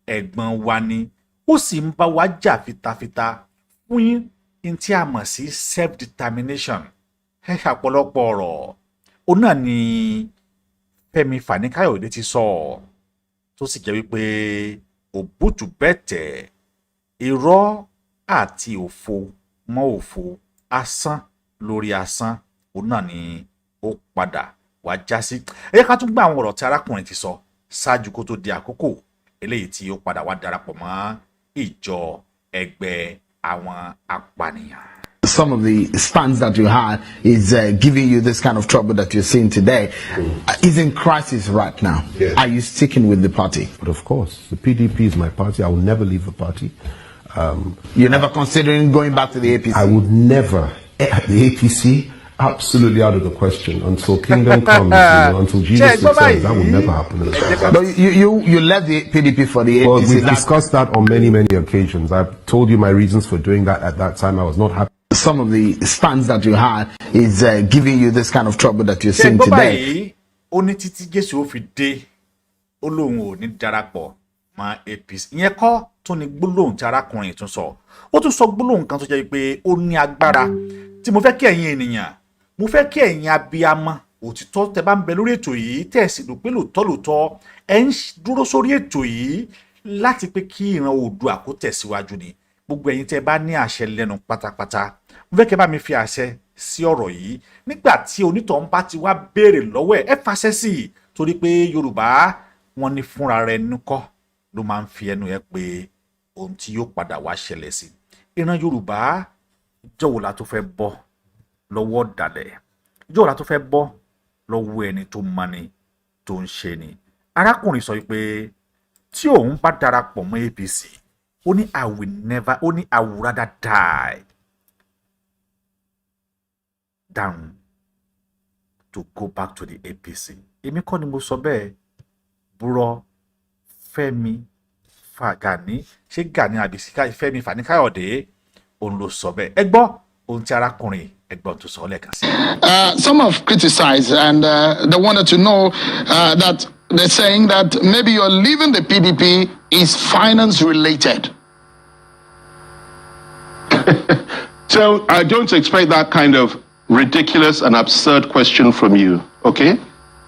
ẹ̀gbọ́n wa ni, ó sì ń bá wa jà fitafita fún yín tí a mọ̀ sí self-determination. Ọ̀pọ̀lọpọ̀ ọ̀rọ̀ òun náà ni Fẹ́mi Fani Káyọ̀dé ti sọ, tó sì jẹ́ wípé òbútù bẹ́tẹ̀, irọ́ àti òfo mọ́ òfo, asán lórí asán, òun náà ni ó padà wá já sí. Ẹ jẹ́ ká tún gbọ́ àwọn ọ̀rọ̀ tí arákùnrin ti sọ ṣáájú kó tó di àkókò eléyìí tí ó padà wá darapọ̀ mọ́ ìjọ ẹgbẹ́ àwọn apànìyàn. Some of the stands that you had is giving you this kind of trouble that you're seeing today. Is in crisis right now. Yes. Are you sticking with the party? But of course, the PDP is my party. I will never leave the party. You're never considering going back to the APC? I would never. The APC, absolutely out of the question. Until kingdom comes, until Jesus returns, that will never happen. But you left the PDP for the APC. Well, we've discussed that on many occasions. I've told you my reasons for doing that at that time. I was not happy. Some of the stands that you had is giving you this kind of trouble that you're seeing today. Ó ní títí Jésù ó fi dé, ó lóun ò ní darapọ̀ mọ́ APC. Ìyẹn kọ́ tó ní gbólóhùn tí arákùnrin tún sọ. Ó tún sọ gbólóhùn kan tó jẹ́ pé ó ní agbára tí mo fẹ́ kí ẹ̀yin ènìyàn, mo fẹ́ kí ẹ̀yin abiyamọ òtítọ́ tẹ́ bá ń bẹ lórí ètò yìí tẹ́ sì rò pé lóòótọ́ ẹ ń dúró sórí ètò yìí láti pé kí ìran Oòduà kó tẹ̀síwájú ni. Gbogbo ẹ̀yin tẹ́ bá ní àṣẹ lẹ́nu pátápátá, mo fẹ́ kẹ́ bá mi fi àṣẹ sí ọ̀rọ̀ yìí. Nígbà tí onítọ̀hún bá ti wá béèrè lọ́wọ́ ẹ fàṣẹ sí i, torí pé Yorùbá wọn ní fúnra rẹ̀ nìkọ́ ló máa ń fi ẹnu ẹ pé ohun tí yóò padà wá ṣẹlẹ̀ sí. Ìran Yorùbá jọ̀wọ́ la tó fẹ́ bọ́ lọ́wọ́ ọ̀dàlẹ̀, jọ̀wọ́ la tó fẹ́ bọ́ lọ́wọ́ ẹni tó mani tó ń ṣe ni. Arákùnrin sọ pé tí òun bá darapọ̀ mọ́ APC, ó ní I would rather die than to go back to the APC. Èmi kọ́ ni mo sọ bẹ́ẹ̀, búrọ́ Fẹ́mi Fani, ṣé Gani àbí Fẹ́mi Fani Káyọ̀dé òun ló sọ bẹ́ẹ̀. Ẹ gbọ́ ohun tí arákùnrin ẹ̀gbọ́n tó sọ lẹ́ẹ̀kan sí. Some have criticized and they wanted to know that they're saying that maybe you're leaving the PDP is finance related. So I don't expect that kind of ridiculous and absurd question from you, okay?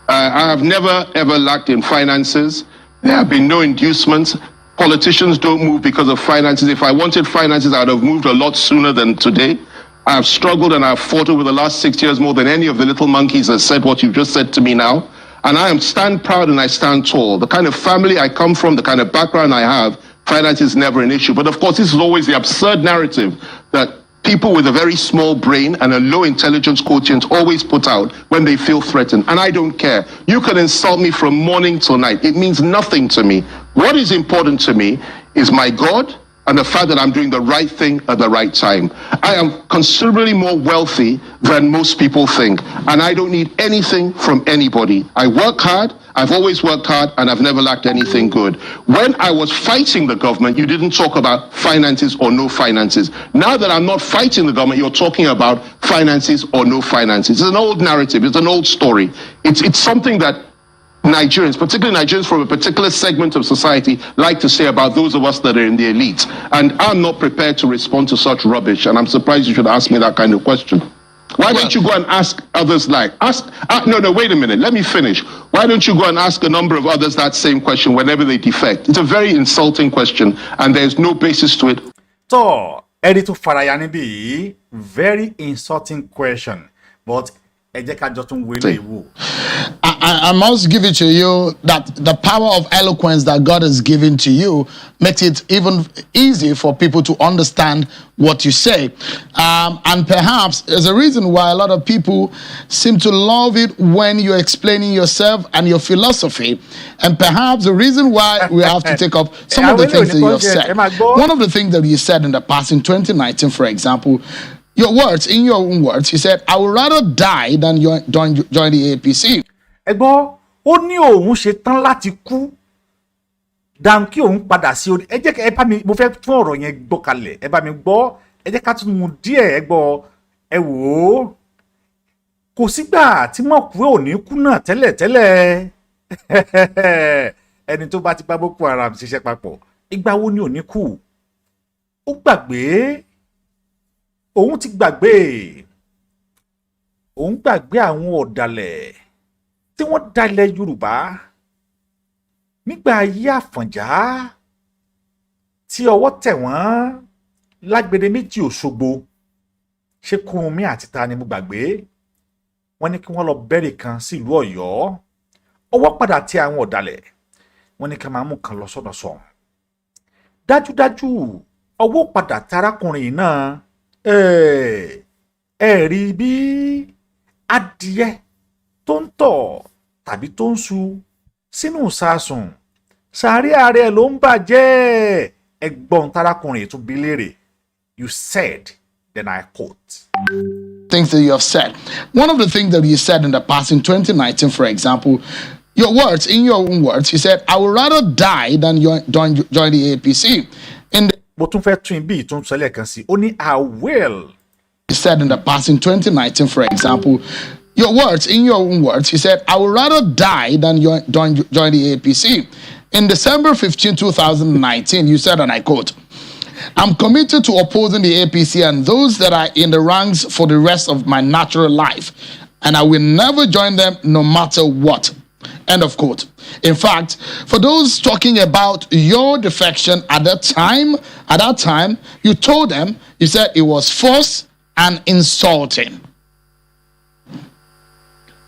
I have never ever lacked in finances. There have been no inducements. Politicians don't move because of finances. If I wanted finances, I would have moved a lot sooner than today. I have struggled and I have fought over the last 6 years more than any of the little monkeys that said what you've just said to me now. And I stand proud and I stand tall. The kind of family I come from, the kind of background I have, finance is never an issue. But of course, this is always the absurd narrative that people with a very small brain and a low intelligence quotient always put out when they feel threatened. And I don't care. You can insult me from morning till night. It means nothing to me. What is important to me is my God and the fact that I'm doing the right thing at the right time. I am considerably more wealthy than most people think, and I don't need anything from anybody. I work hard, I've always worked hard, and I've never lacked anything good. When I was fighting the government, you didn't talk about finances or no finances. Now that I'm not fighting the government, you're talking about finances or no finances. It's an old narrative, it's an old story. It's something that Nigerians, particularly Nigerians from a particular segment of society, like to say about those of us that are in the elite. And I'm not prepared to respond to such rubbish, and I'm surprised you should ask me that kind of question. Why don't you go and ask others no, wait a minute, let me finish. Why don't you go and ask a number of others that same question whenever they defect? It's a very insulting question, and there's no basis to it. So, Editor Farayanibi, very insulting question, but I must give it to you that the power of eloquence that God has given to you makes it even easy for people to understand what you say. And perhaps there's a reason why a lot of people seem to love it when you're explaining yourself and your philosophy. And perhaps the reason why we have to take up some of the things that you have said. One of the things that you said in the past, in 2019, for example, your words, in your own words, he said, I would rather die than join the APC. Ẹgbọ́n, ó ní òun ṣe tán láti kú dan kí òun padà sí orí. Ẹ jẹ́ ẹ bá mi, mo fẹ́ tún ọ̀rọ̀ yẹn gbọ́ kalẹ̀. Ẹ bá mi gbọ́, ẹ jẹ́ ká tún mú díẹ̀ ẹ gbọ́. Ẹ wò ó. Kò sígbà tí mo kú ò ní kú náà tẹ́lẹ̀. Ẹni tó bá ti bá Boko Haram ṣiṣẹ́ papọ̀, ìgbà wo ni ò ní kú? Ó gbàgbé. Òun ti gbàgbé àwọn ọ̀dàlẹ̀ tí wọ́n dalẹ̀ Yorùbá nígbà ayé Àfọ̀njá tí ọwọ́ tẹ̀ wọ́n lágbede méjì Òṣogbo. Ṣé Kúrúnmí àti ta ni mo gbàgbé? Wọ́n ní kí wọ́n lọ bẹ́rẹ̀ kan sí ìlú Ọ̀yọ́. Ọwọ́ padà tẹ̀ àwọn ọ̀dàlẹ̀. Wọ́n ní ká máa mú kan lọ sọ́dọ̀ sọ̀hún. Dájúdájú ọwọ́ padà tẹ̀ arákùnrin náà. Rí bí adìẹ tó ń tọ̀ tàbí tó ń su sínú ìsasùn sàárè ààrẹ ló ń bàjẹ́. Ẹgbọ́n tarakùnrin tún bi léèrè. You said, then I quote. Things that you have said. One of the things that you said in the past, in 2019, for example, your words, in your own words, you said, I would rather die than join the APC. Mo tún fẹ́ tún bí ìtún sọlẹ̀ kan sí. Ó ní I will. He said in the past, in 2019, for example, your words, in your own words, he said, I would rather die than join the APC. In December 15, 2019, you said, and I quote, I'm committed to opposing the APC and those that are in the ranks for the rest of my natural life, and I will never join them no matter what. End of quote. In fact, for those talking about your defection at that time, you told them, you said it was false and insulting.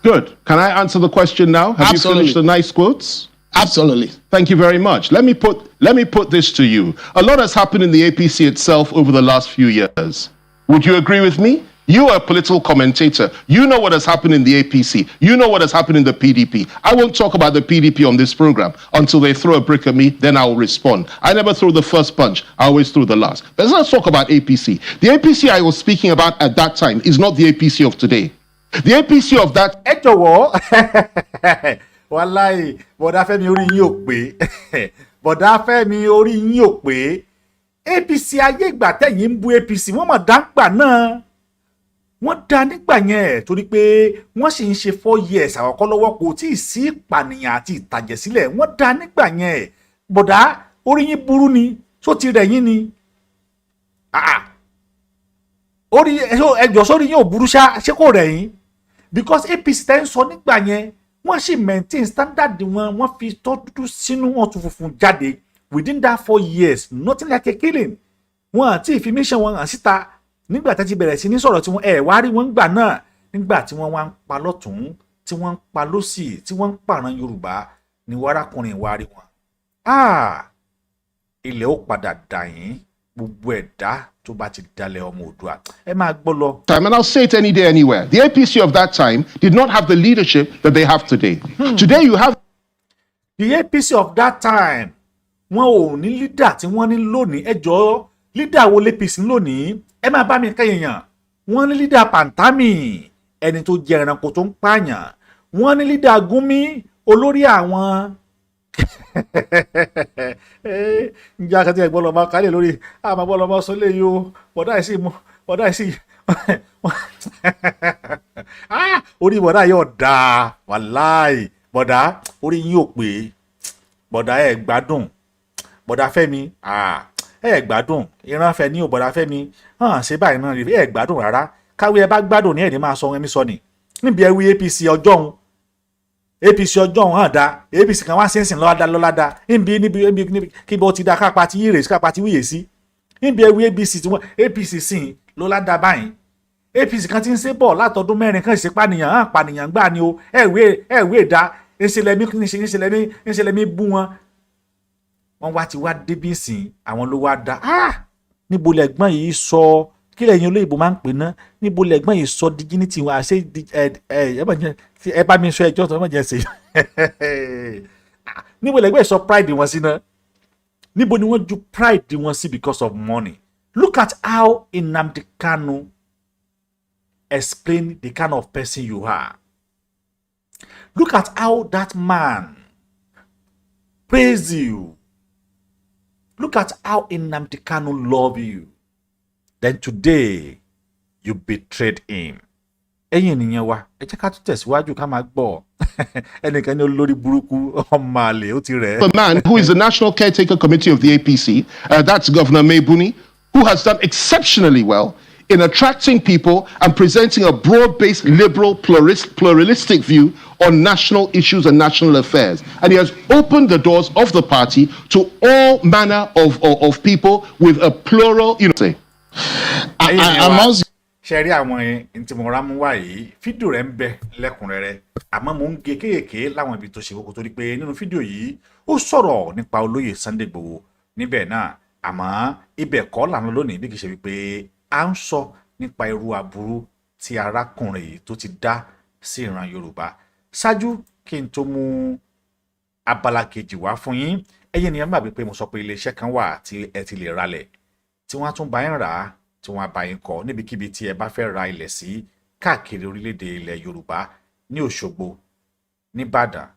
Good. Can I answer the question now? Have Absolutely. you finished the nice quotes? Absolutely. Thank you very much. Let me put this to you. A lot has happened in the APC itself over the last few years. Would you agree with me? You are a political commentator. You know what has happened in the APC. You know what has happened in the PDP. I won't talk about the PDP on this program until they throw a brick at me, then I will respond. I never throw the first punch. I always throw the last. But let's talk about APC. The APC I was speaking about at that time is not the APC of today. The APC of that... Wallahi, bọ̀dá Fẹ́mi orí yín ò pé. Bọ̀dá Fẹ́mi orí yín ò pé. APC ayé ìgbà tẹ̀yìn ń bú APC, wọ́n mọ̀ dáńgbà náà. Wọ́n dá nígbà yẹn torí pé wọ́n sì ń ṣe 4 years àkọ́kọ́ lọ́wọ́ kò tí ì sí ìpànìyàn àti ìtàjẹ̀sílẹ̀. Wọ́n dá nígbà yẹn. Bọ̀dá orí yín burú ni, tó ti rẹ̀ yín ni. Orí ẹjọ́ sórí yín ò burú ṣá, ṣé kò rẹ̀ yín? Because APC tẹ́ ń sọ nígbà yẹn, wọ́n sì maintain standard wọn, wọ́n fi tọ́ dúdú sínú wọn tún funfun jáde. Within that 4 years, nothing like a killing. Wọ́n àti information wọn hàn síta. Nígbà tí bẹ̀rẹ̀ sí ní sọ̀rọ̀ tí wọ́n wá rí wọn gbà náà, nígbà tí wọ́n wá ń pa lọ́tún, tí wọ́n ń pa lósì, tí wọ́n ń pààràn Yorùbá ni wárákùnrin wá rí wọn. Ilẹ̀ ó padà dà yín, gbogbo ẹ̀dá tó bá ti dalẹ̀ ọmọ Oòduà. Ẹ máa gbọ́ lọ. And I'll say it any day, anywhere. The APC of that time did not have the leadership that they have today. Today you have... The APC of that time wọn ò ní leader tí wọ́n ní lónìí. Ẹ jọ̀ọ́ leader wo l'APC lónìí? Ẹ máa bá mi kẹ́yìn. Wọ́n ní leader Pantami, ẹni tó jẹ ẹranko tó ń pààyàn. Wọ́n ní leader Gumi, olórí àwọn ǹjẹ́ akẹ́tì ẹ̀gbọ́n lọ́mọ kálẹ̀ lórí àmọ́ gbọ́n lọ́mọ sọlé yìí o bọ̀dá ẹ̀ sì orí bọ̀dá yóò dáa wàláì bọ̀dá orí yín ò pé bọ̀dá ẹ̀ gbádùn bọ̀dá Fẹ́mi ẹ̀ gbádùn ìrànfẹ́ ní ò bọ̀dá Fẹ́mi ṣé báyìí náà rí ẹ̀ gbádùn rárá káwé ẹ bá gbádùn ní ẹ̀rí máa sọ ẹ̀mí sọ ni níbi ẹ wí APC ọjọ́ òun APC ọjọ́ òun hàn dá APC kan wá sínsìn lọ́ládá níbi kí bó ti dá kápá tí yíre sí kápá tí wíyè sí níbi ẹ wí APC sìn lọ́ládá báyìí APC kan ti ń ṣe bọ̀ látọdún 4 kan ṣe pànìyàn gbà ni o ẹ̀wé dá ìṣẹ̀lẹ̀mí bú wọn wá ti wá débí sìn àwọn ló wá dá níbo lẹ́gbọ́n yìí sọ kí lẹ́yìn olóyìnbó máa ń pè ná níbo lẹ́gbọ́n yìí sọ dignity wọn àṣẹ ẹ bá mi sọ ẹjọ́ tó má jẹ́ ṣe níbo lẹ́gbọ́n yìí sọ pride wọn sí ná níbo ni wọ́n ju pride wọn sí because of money. Look at how Nnamdi Kanu explain the kind of person you are. Look at how that man praise you. Look at how Nnamdi Kanu love you. Then today you betrayed him. Ẹ̀yin ènìyàn wa, ẹ jẹ́ ká tún tẹ̀síwájú ká máa gbọ́. Ẹnìkan ní olórí burúkú ọmọ àlè ó ti rẹ̀. The man who is the National Caretaker Committee of the APC, that's Governor Maybuni, who has done exceptionally well in attracting people and presenting a broad-based, liberal, pluralistic view on national issues and national affairs. And he has opened the doors of the party to all manner of people with a plural, ṣe rí àwọn tí mo rá mú wá yìí fídíò rẹ̀ ń bẹ lẹ́kùnrẹ́rẹ́ àmọ́ mo ń gé kéèké láwọn ibi tó ṣe kókó torí pé nínú fídíò yìí ó sọ̀rọ̀ nípa olóyè Sunday Igboho níbẹ̀ náà àmọ́ ibẹ̀ kọ́ lànà lónìí bí kì í ṣe wípé à ń sọ nípa irú aburú tí arákùnrin yìí tó ti dá sí ìran Yorùbá. Ṣáájú kí n tó mú abala kejì wá fún yín ẹ̀yin ènìyàn gbàgbé pé mo sọ pé iléeṣẹ́ kan wà tí ẹ ti lè ralẹ̀ tí wọ́n á tún bá yín rà á tí wọ́n á bá yín kọ́ níbikíbi tí ẹ bá fẹ́ ra ilẹ̀ sí káàkiri orílẹ̀-èdè ilẹ̀ Yorùbá ní Òṣogbo ní Ìbàdàn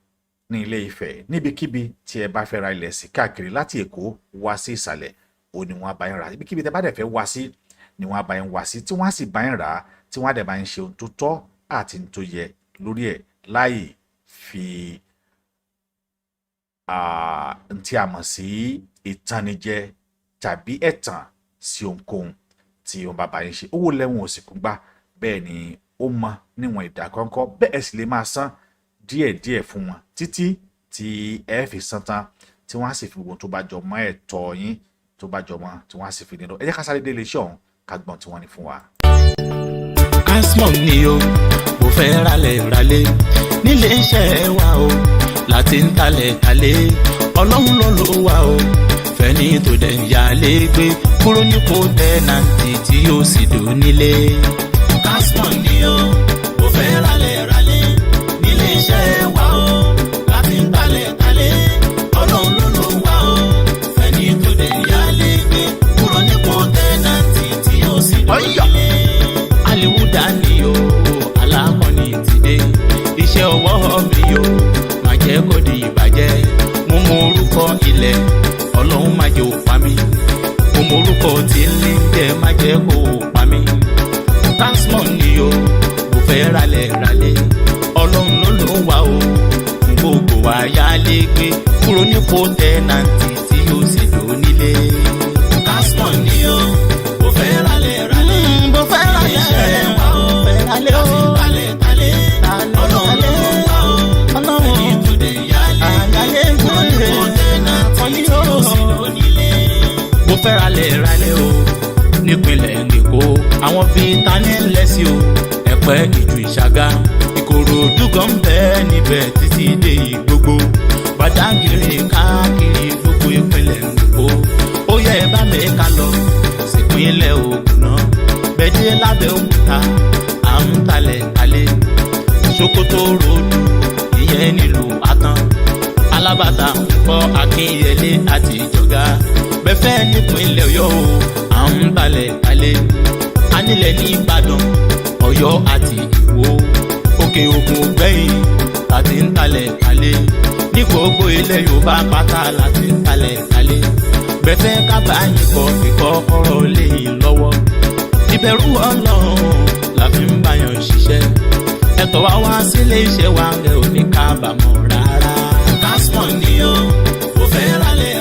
ní Ilé Ifẹ̀ níbikíbi tí ẹ bá fẹ́ ra ilẹ̀ sí káàkiri láti Èkó wá sí ìsàlẹ̀ ó ní wọ́n á bá yín rà á níbikíbi tí ẹ bá dẹ̀ fẹ́ wá sí ni wọ́n á bá yín wá sí tí wọ́n á sì bá yín rà á tí wọ́n á dẹ̀ bá yín ṣe ohun tó tọ́ àti ohun tó yẹ lórí ẹ̀ láì fi tí a mọ̀ sí ìtanijẹ tàbí ẹ̀tàn sí ohunkóhun tí wọ́n bá bá yín ṣe. Owó lẹ́wọ̀n òsìkú gbà bẹ́ẹ̀ ni ó mọ níwọ̀n ìdákọ́ńkọ́ bẹ́ẹ̀ sì lè máa san díẹ̀díẹ̀ fún wọn títí tí ẹ fi san tán tí wọ́n á sì fi gbogbo tó bá jọ mọ́ ẹ̀tọ́ yín tó bá jọ mọ́ tí wọ́n á sì fi nínú. Ẹ jẹ́ ká sáré dé iléeṣẹ́ ọ̀hún ká gbọ́n tí wọ́n ní fún wa. Asmọ̀ ni o mo fẹ́ ralẹ̀ nílé iṣẹ́ wa o láti ń talẹ̀ ọlọ́run ló ló wà o fẹ́ni tó dẹ̀ ń yálé gbé kúrò nípò tẹ́nàntì tí yóò sì dùn nílé. Asmọ̀ ni o mo fẹ́ ralẹ̀ nílé iṣẹ́ wa o láti ń talẹ̀ ọlọ́run ló ló wà o fẹ́ni tó dẹ̀ ń yálé gbé kúrò nípò tẹ́nàntì tí yóò sì dùn nílé. Aliwuda ni o alámọ̀ni ti dé iṣẹ́ ọwọ́ mi o má jẹ́ kó di ìbàjẹ́ mo mọ orúkọ ilẹ̀ ọlọ́run má jẹ́ ó pa mí mo mọ orúkọ tí ń lé jẹ́ má jẹ́ kó pa mí. Tasmọ̀ ni o mo fẹ́ ralẹ̀ ọlọ́run ló ló wà o fún gbogbo ayálé gbé kúrò nípò tẹ́nàntì tí yóò sì dò nílé. Tasmọ̀ ni o mo fẹ́ ralẹ̀ mo fẹ́ ralẹ̀ wá o fẹ́ ralẹ̀ o ọlọ́run ló wà o ọlọ́run ẹni tó dé yálé gbé ọ̀nì ó sì dò nílé. Mo fẹ́ ralẹ̀ o nípínlẹ̀ Èkó àwọn bíi tani lẹ́sí o Ẹ̀pẹ́ Ìjú Ìṣàgá Ìkòròdú gan bẹ́ẹ̀ níbẹ̀ títí dé Ìgbogbo Bàdágìrì káàkiri gbogbo ìpínlẹ̀ Èkó ó yẹ ẹ bá mi ká lọ sípínlẹ̀ Ògùn náà bẹ́ẹ̀dẹ́ Lábẹ́òkúta à ń talẹ̀ Sokoto ròdù ìyẹn nílùú Àtàn Alábà alábàtà fọ akínyẹlé àti ìjọga bẹ́fẹ́ nípínlẹ̀ ọ̀yọ́ o à ń balẹ̀ kalẹ̀ anílẹ̀ ní ìbàdàn ọ̀yọ́ àti ìwó òkè òkun ògbẹ́yìn láti ń talẹ̀ kalẹ̀ ní gbogbo ilẹ̀ yorùbá pátá láti ń talẹ̀ kalẹ̀ bẹ́fẹ́ kábàáyé kọ ìkọ́kọ́rọ́ lé lọ́wọ́ ìbẹ̀rù ọlọ́run la fi ń báyọ̀ ṣiṣẹ́ ẹ̀tọ́ wa wá sílé iṣẹ́ wa rẹ̀ ò ní kábàámọ̀ rárá. kásmọ̀ ni ó kò fẹ́ ralẹ̀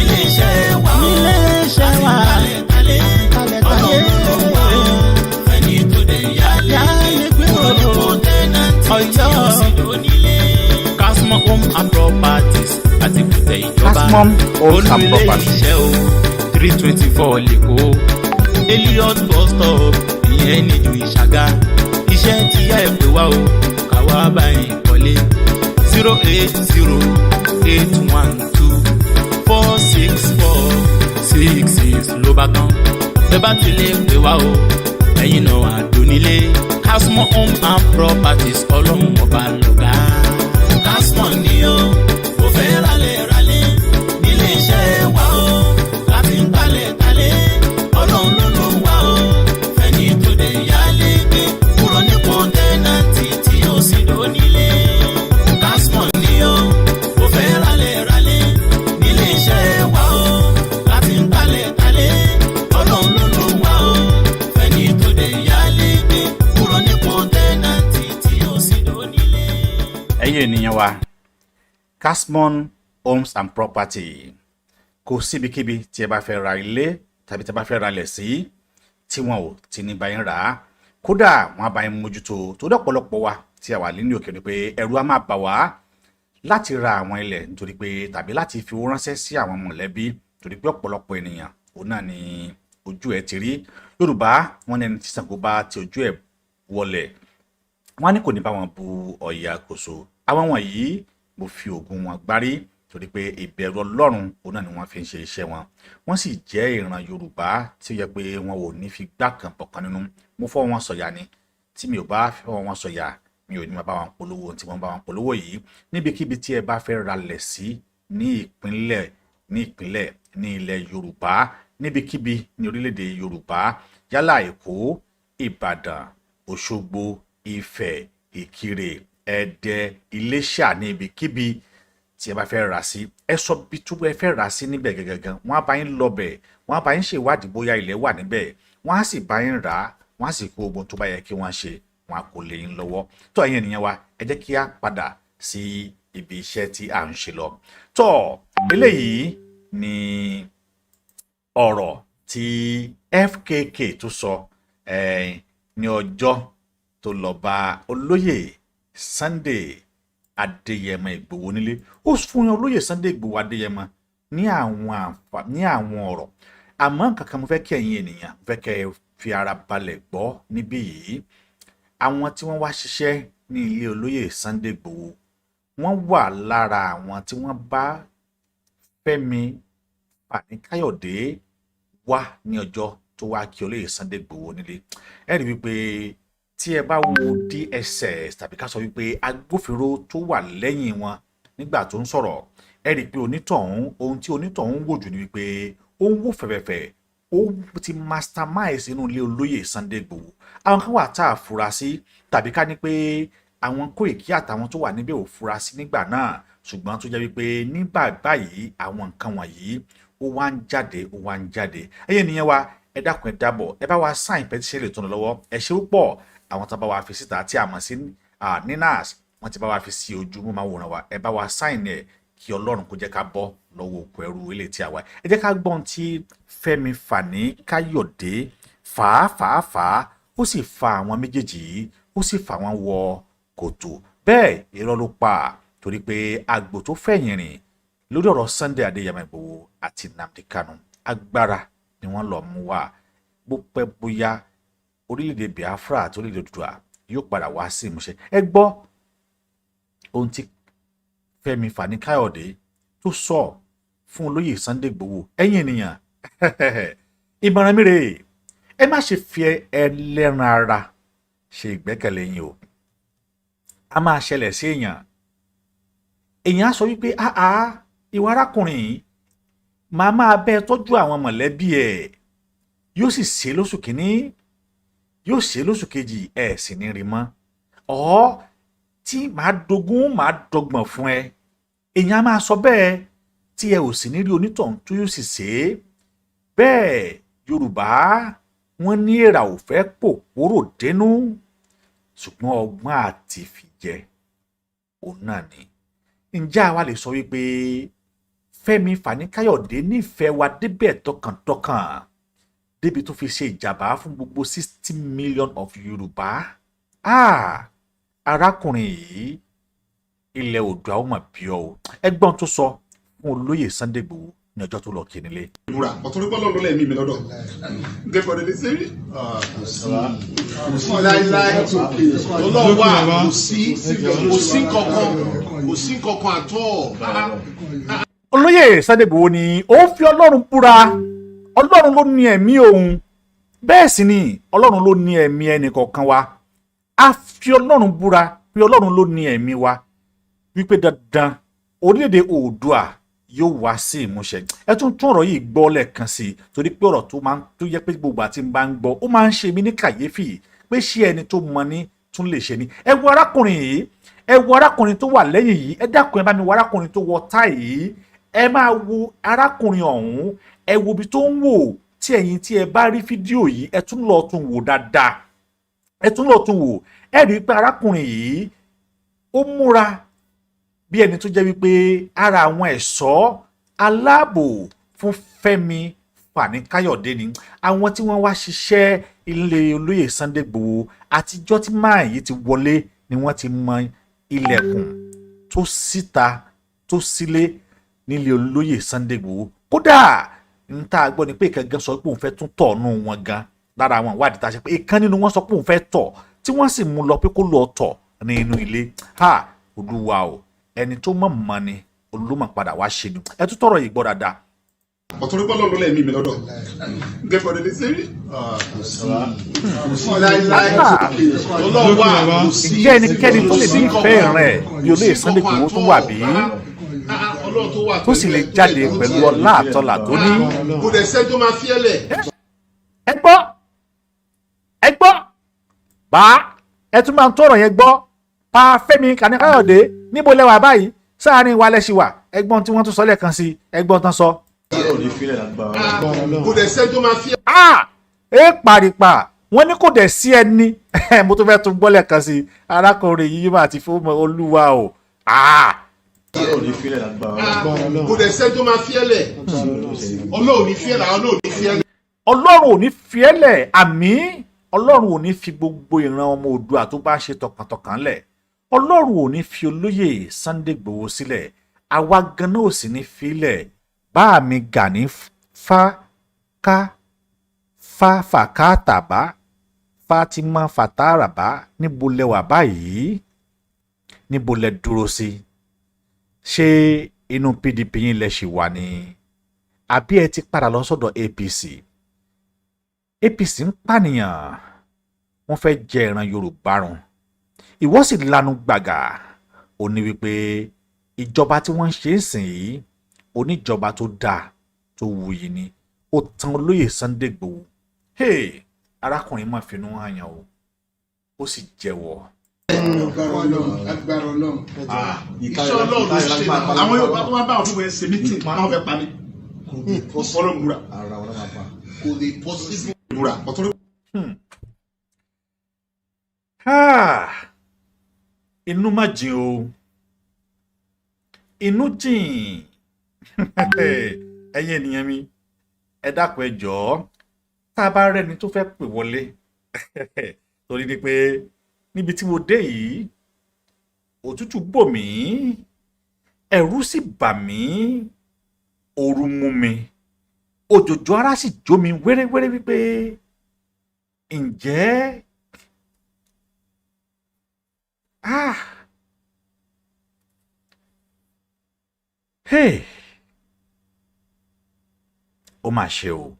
ilé iṣẹ́ wa àti kalẹ̀ ọlọ́run ló wà fẹ́ni tó dẹ̀ yálé kúrò ní pọ́tẹ́nàtì tí ó sì lónílé. kásmọ̀ home and properties àti kùtẹ̀ ìjọba olùlé iṣẹ́ o 324 lẹ́kọ̀ọ́ Elliot bus stop ìyẹn níjú ìṣàgá iṣẹ́ tí yá ẹ̀ pé wá o káwá báyìí kọ́lé 08081246466 ló bá tán bẹ́ẹ̀ bá ti lè pé wá o ẹ̀yin náà àdónílé Casmon home and properties ọlọ́run ọba lọ́gá. Casmon ni ó kò fẹ́ ralẹ̀ nílé iṣẹ́ wa o láti ń talẹ̀ ọlọ́run ló ló wà o fẹ́ni tó dẹ̀ yálé gbé kúrò ní pọ́ńtẹ́nàtì tí ó sì dónílé. Casmon ni ó kò fẹ́ ralẹ̀ nílé iṣẹ́ wa o láti ń talẹ̀ ọlọ́run ló ló wà o fẹ́ni tó dẹ̀ yálé gbé kúrò ní pọ́ńtẹ́nàtì tí ó sì dónílé. ẹ̀yin ènìyàn wa Casmon homes and property kò síbikíbi tí ẹ bá fẹ́ ra ilé tàbí tí ẹ bá fẹ́ ra ilẹ̀ sí tí wọn ò ti ní bá yín rà á kódà wọn á bá yín mójútó tó dọ̀pọ̀lọpọ̀ wa tí a wà nínú òkè ni pé ẹ̀rù á máa bà wá láti ra àwọn ilẹ̀ nítorí pé tàbí láti fi owó ránṣẹ́ sí àwọn mọ̀lẹ́bí torí pé ọ̀pọ̀lọpọ̀ ènìyàn òun náà ni ojú ẹ̀ ti rí Yorùbá wọn ní ẹni tí Ṣàngó bá ti ojú ẹ̀ wọlẹ̀ wọn ní kò ní bá wọn bu ọ̀yà àkóso àwọn wọ̀nyí mo fi oògùn wọn gbárí torí pé ìbẹ̀rù Ọlọ́run òun náà ni wọ́n fi ń ṣe iṣẹ́ wọn wọ́n sì jẹ́ ìran Yorùbá tí ó yẹ pé wọn ò ní fi gbá kan bọ̀kan nínú mo fọ́ wọn sọ̀yà ni tí mi ò bá fọ́ wọn sọ̀yà mi ò ní máa bá wọn polówó tí wọ́n bá wọn polówó yìí níbikíbi tí ẹ bá fẹ́ ralẹ̀ sí ní ìpínlẹ̀ ní ilẹ̀ Yorùbá níbikíbi ní orílẹ̀-èdè Yorùbá yálà Èkó Ìbàdàn Òṣogbo Ifẹ̀ Ìkirè Ẹdẹ Iléṣà ní ibikíbi tí ẹ bá fẹ́ rà sí ẹ sọ bí tó ẹ fẹ́ rà sí níbẹ̀ gẹ́gẹ́gẹ́ wọ́n á bá yín lọ́bẹ̀ wọ́n á bá yín ṣèwádìí bóyá ilẹ̀ wà níbẹ̀ wọ́n á sì bá yín rà á wọ́n á sì kó ogun tó bá yẹ kí wọ́n ṣe wọ́n á kó lé yín lọ́wọ́ tó ẹ̀yin ènìyàn wa ẹ jẹ́ kí á padà sí ibi iṣẹ́ tí à ń ṣe lọ tó eléyìí ni ọ̀rọ̀ tí FKK tó sọ ní ọjọ́ tó lọ bá olóyè Sunday Adéyẹmọ Ìgbòho nílé ó fún olóyè Sunday Ìgbòho Adéyẹmọ ní àwọn ọ̀rọ̀ àmọ́ nǹkan kan mo fẹ́ kí ẹ̀yin ènìyàn fẹ́ kẹ́ ẹ fi ara balẹ̀ gbọ́ níbí yìí àwọn tí wọ́n wá ṣiṣẹ́ ní ilé olóyè Sunday Ìgbòho wọ́n wà lára àwọn tí wọ́n bá Fẹ́mi Fani-Káyọ̀dé wá ní ọjọ́ tó wá kí olóyè Sunday Ìgbòho nílé ẹ rí wípé tí ẹ bá wo DSS tàbí ká sọ wípé agbófinró tó wà lẹ́yìn wọn nígbà tó ń sọ̀rọ̀ ẹ rí i pé ohun tí onítọ̀hún wò jù ni wípé ó ń wò fẹ̀fẹ̀fẹ̀ ó ti mastermind inú ilé olóyè Sunday Ìgbòho àwọn kan wà tá a fura sí tàbí ká ní pé àwọn Kóìkí àtàwọn tó wà níbẹ̀ ò fura sí nígbà náà ṣùgbọ́n tó jẹ́ wípé nígbà báyìí àwọn nǹkan wọ̀nyí ó wá ń jáde ẹ̀yin ènìyàn wa ẹ dákun ẹ dábọ̀ ẹ bá wa sign petition tó ń lọ lọ́wọ́ ẹ ṣe púpọ̀ àwọn tó bá wa fi síta tí a mọ̀ sí ninas wọ́n ti bá wa fi sí ojú mú máa wòran wa ẹ bá wa sign ẹ̀ kí Ọlọ́run kó jẹ́ ká bọ́ lọ́wọ́ òkú ẹrú ilé tí a wà ẹ jẹ́ ká gbọ́n tí Fẹ́mi Fani-Káyọ̀dé fàáfàá ó sì fa àwọn méjèèjì yìí ó sì fà wọ́n wọ kòtò bẹ́ẹ̀ irọ́ ló pa torí pé àgbò tó fẹ̀yìn rìn lórí ọ̀rọ̀ Sunday Adéyẹmọ Ìgbòho àti Nnamdi Kanu agbára ni wọ́n lọ mú wá bó pẹ́ bóyá orílẹ̀-èdè Biafra àti orílẹ̀-èdè Odùduwà yóò padà wá sí ìmúṣẹ ẹ gbọ́ ohun tí Fẹ́mi Fani-Káyọ̀dé tó sọ fún olóyè Sunday Ìgbòho ẹ̀yin ènìyàn ìmọ̀ràn mi rèé ẹ má ṣe fi ẹlẹ́ran ara ṣe ìgbẹ́kẹ̀lé yín o a máa ṣẹlẹ̀ sí èèyàn èèyàn á sọ wípé ìwà arákùnrin máa máa bẹ tọ́jú àwọn mọ̀lẹ́bí ẹ̀ yóò sì ṣe lóṣù kínní yóò ṣe lóṣù kejì ẹ̀ sì ní rí mọ́ tí màá dogún màá dọgbọ̀n fún ẹ èèyàn á máa sọ bẹ́ẹ̀ tí ẹ ò sì ní rí onítọ̀hún tó yóò sì ṣe é bẹ́ẹ̀ Yorùbá wọ́n ní èèrà ò fẹ́ pòpòrò dénú ṣùgbọ́n ọgbọ́n àti fìjẹ òun náà ni ǹjẹ́ àwa lè sọ wípé Fẹ́mi Fani-Káyọ̀dé nífẹ̀ẹ́ wa débẹ̀ tọkàntọkàn débi tó fi ṣe ìjàmbá fún gbogbo 60 million of Yorùbá arákùnrin yìí ilẹ̀ Oòduà ó mà bí ọ o ẹgbọ́n tó sọ fún olóyè Sunday Igboho ní ọjọ́ tó lọ kí nílé. ìbúra ọ̀tọ́rí bọ́ọ̀lù ọ̀lọ́lẹ̀ mi lọ́dọ̀ gẹ́gẹ́ bí ṣe rí. kò sí láíláí ọlọ́wà kò sí kankan àtọ́. olóyè Sunday Igboho ni ó fi Ọlọ́run búra Ọlọ́run ló ní ẹ̀mí òun bẹ́ẹ̀ sì ni Ọlọ́run ló ní ẹ̀mí ẹnì kọ̀ọ̀kan wa a fi Ọlọ́run búra pé Ọlọ́run ló ní ẹ̀mí wa wípé dandan orílẹ̀-èdè Oòduà yóò wá sí ìmúṣẹ ẹ tún ọ̀rọ̀ yìí gbọ́ lẹ́ẹ̀kan sí i torí pé ọ̀rọ̀ tó yẹ pé gbogbo àti bá ń gbọ́ ó máa ń ṣe mí ní kàyéfì pé ṣé ẹni tó mọ ní tún lè ṣe ni ẹ wo arákùnrin yìí ẹ wo arákùnrin tó wà lẹ́yìn yìí ẹ dákun ẹ bá mi wo arákùnrin tó wọ táì yìí ẹ máa wo arákùnrin ọ̀hún ẹ wo ibi tó ń wò tí ẹ̀yin tí ẹ bá rí fídíò yìí ẹ tún lọ tún wò dáadáa ẹ tún lọ tún wò ẹ rí i pé arákùnrin yìí ó múra bí ẹni tó jẹ́ wípé ara àwọn ẹ̀ṣọ́ aláàbò fún Fẹ́mi Fani-Káyọ̀dé ni àwọn tí wọ́n wá ṣiṣẹ́ ilé olóyè Sunday Igboho àtijọ́ tí máa yìí ti wọlé ni wọ́n ti mọ ilẹ̀kùn tó síta tó sílé nílé olóyè Sunday Igboho kódà n ta gbọ́ ni pé ìkẹ́gẹ́ sọ pé òun fẹ́ tún tọ̀ nù wọn gan lára àwọn ìwádìí tá a ṣe pé ìkan nínú wọn sọ pé òun fẹ́ tọ̀ tí wọ́n sì mú lọ pé kó lọ tọ̀ ní inú ilé Olúwa o ẹni tó mọ̀ mọ́ ni olùmọ̀ padà wá ṣe ni ẹ tún tọrọ yìí gbọ́ dáadáa. ọ̀tọ́rí bọ́ọ̀lù ọ̀lọ́lẹ̀ mi lọ́dọ̀ gẹ́gẹ́ bí ṣe rí. kò sí láíláí ọlọ́wà kò sí. ǹjẹ́ ẹnikẹ́ni tó lè ní ìfẹ́ rẹ̀ bí olóyè Sunday Igboho tó wà bí tó sì lè jáde pẹ̀lú ọlá àtọ́là tó ní. kò dẹ̀ sẹ́ tó máa fi ẹ́ lẹ̀. ẹ gbọ́ bá ẹ tún máa ń tọrọ yẹn gbọ́ pa Fẹ́mi Fani-Káyọ̀dé níbo lẹ́wà báyìí sáàrin wa lẹ́sìn wà ẹgbọ́n tí wọ́n tún sọ lẹ́ẹ̀kan sí ẹgbọ́n tán sọ. kò dẹ̀ sẹ́ tó máa fi ẹ́. paripa wọ́n ní kò dẹ̀ sí ẹni mo tún fẹ́ tún gbọ́ lẹ́ẹ̀kan sí arákùnrin yìí máa ti fún Olúwa o. kò dẹ̀ sẹ́ tó máa fi ẹ́ lẹ̀ Ọlọ́run ò ní fi ẹ́ lẹ̀ Ọlọ́run ò ní fi ẹ́ lẹ̀ àmín Ọlọ́run ò ní fi gbogbo ìran ọmọ Oòduà tó bá ṣe tọkàntọkàn lẹ̀ Ọlọ́run ò ní fi olóyè Sunday Igboho sílẹ̀ àwa ganan ò sì ní filẹ̀ bá mi Gani fàkàtàbá Fatima Fataraba níbo lẹ wà báyìí níbo lẹ dúró sí ṣé inú PDP yín lẹ ṣì wà ní àbí ẹ ti padà lọ sọ́dọ̀ APC ń pànìyàn wọ́n fẹ́ jẹ ìran Yorùbá run ìwọ sì lanu gbàgà ó ní wípé ìjọba tí wọ́n ń ṣe é sìn yìí oníjọba tó dáa tó wuyì ni ó tan olóyè Sunday Igboho arákùnrin máa finú hàn yàn o ó sì jẹ́wọ́. agbára Ọlọ́run iṣẹ́ Ọlọ́run ló ṣe àwọn Yorùbá tó máa bá àwọn fún ẹ ṣe mítìn máa fẹ́ pa mí Ọlọ́run múra kò lè possible múra ọ̀tọ́rí. inú má jìn o inú jìn ẹ̀yin ènìyàn mi ẹ dákun ẹ jọ̀ọ́ tá a bá rẹ́ni tó fẹ́ pè wọlé torí ni pé níbi tí mo dé yìí òtútù bò mí ẹ̀rù sì bà mí ooru mú mi òjòjò ara sì jó mi wéréwéré wípé ǹjẹ́ ó mà ṣe o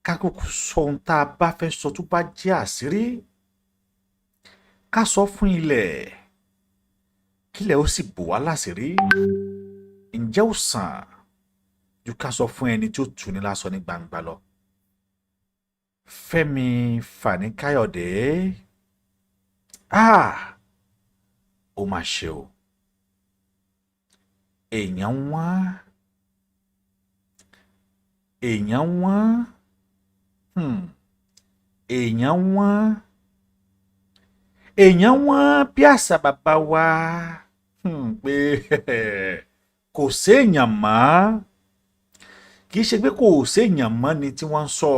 kákòkò sọ ohun tá a bá fẹ́ sọ tó bá jẹ́ àṣírí ká sọ fún ilẹ̀ kílẹ̀ ó sì bò wá láṣìírí ǹjẹ́ ó sàn ju ká sọ fún ẹni tí ó tù ní lásán ní gbangba lọ. Fẹ́mi Fani-Káyọ̀dé ó mà ṣe o, èèyàn wọ́n èèyàn wọ́n bí àṣà bàbá wa pé kò séèyàn mọ́, kì í ṣe pé kò séèyàn mọ́ ni tí wọ́n ń sọ,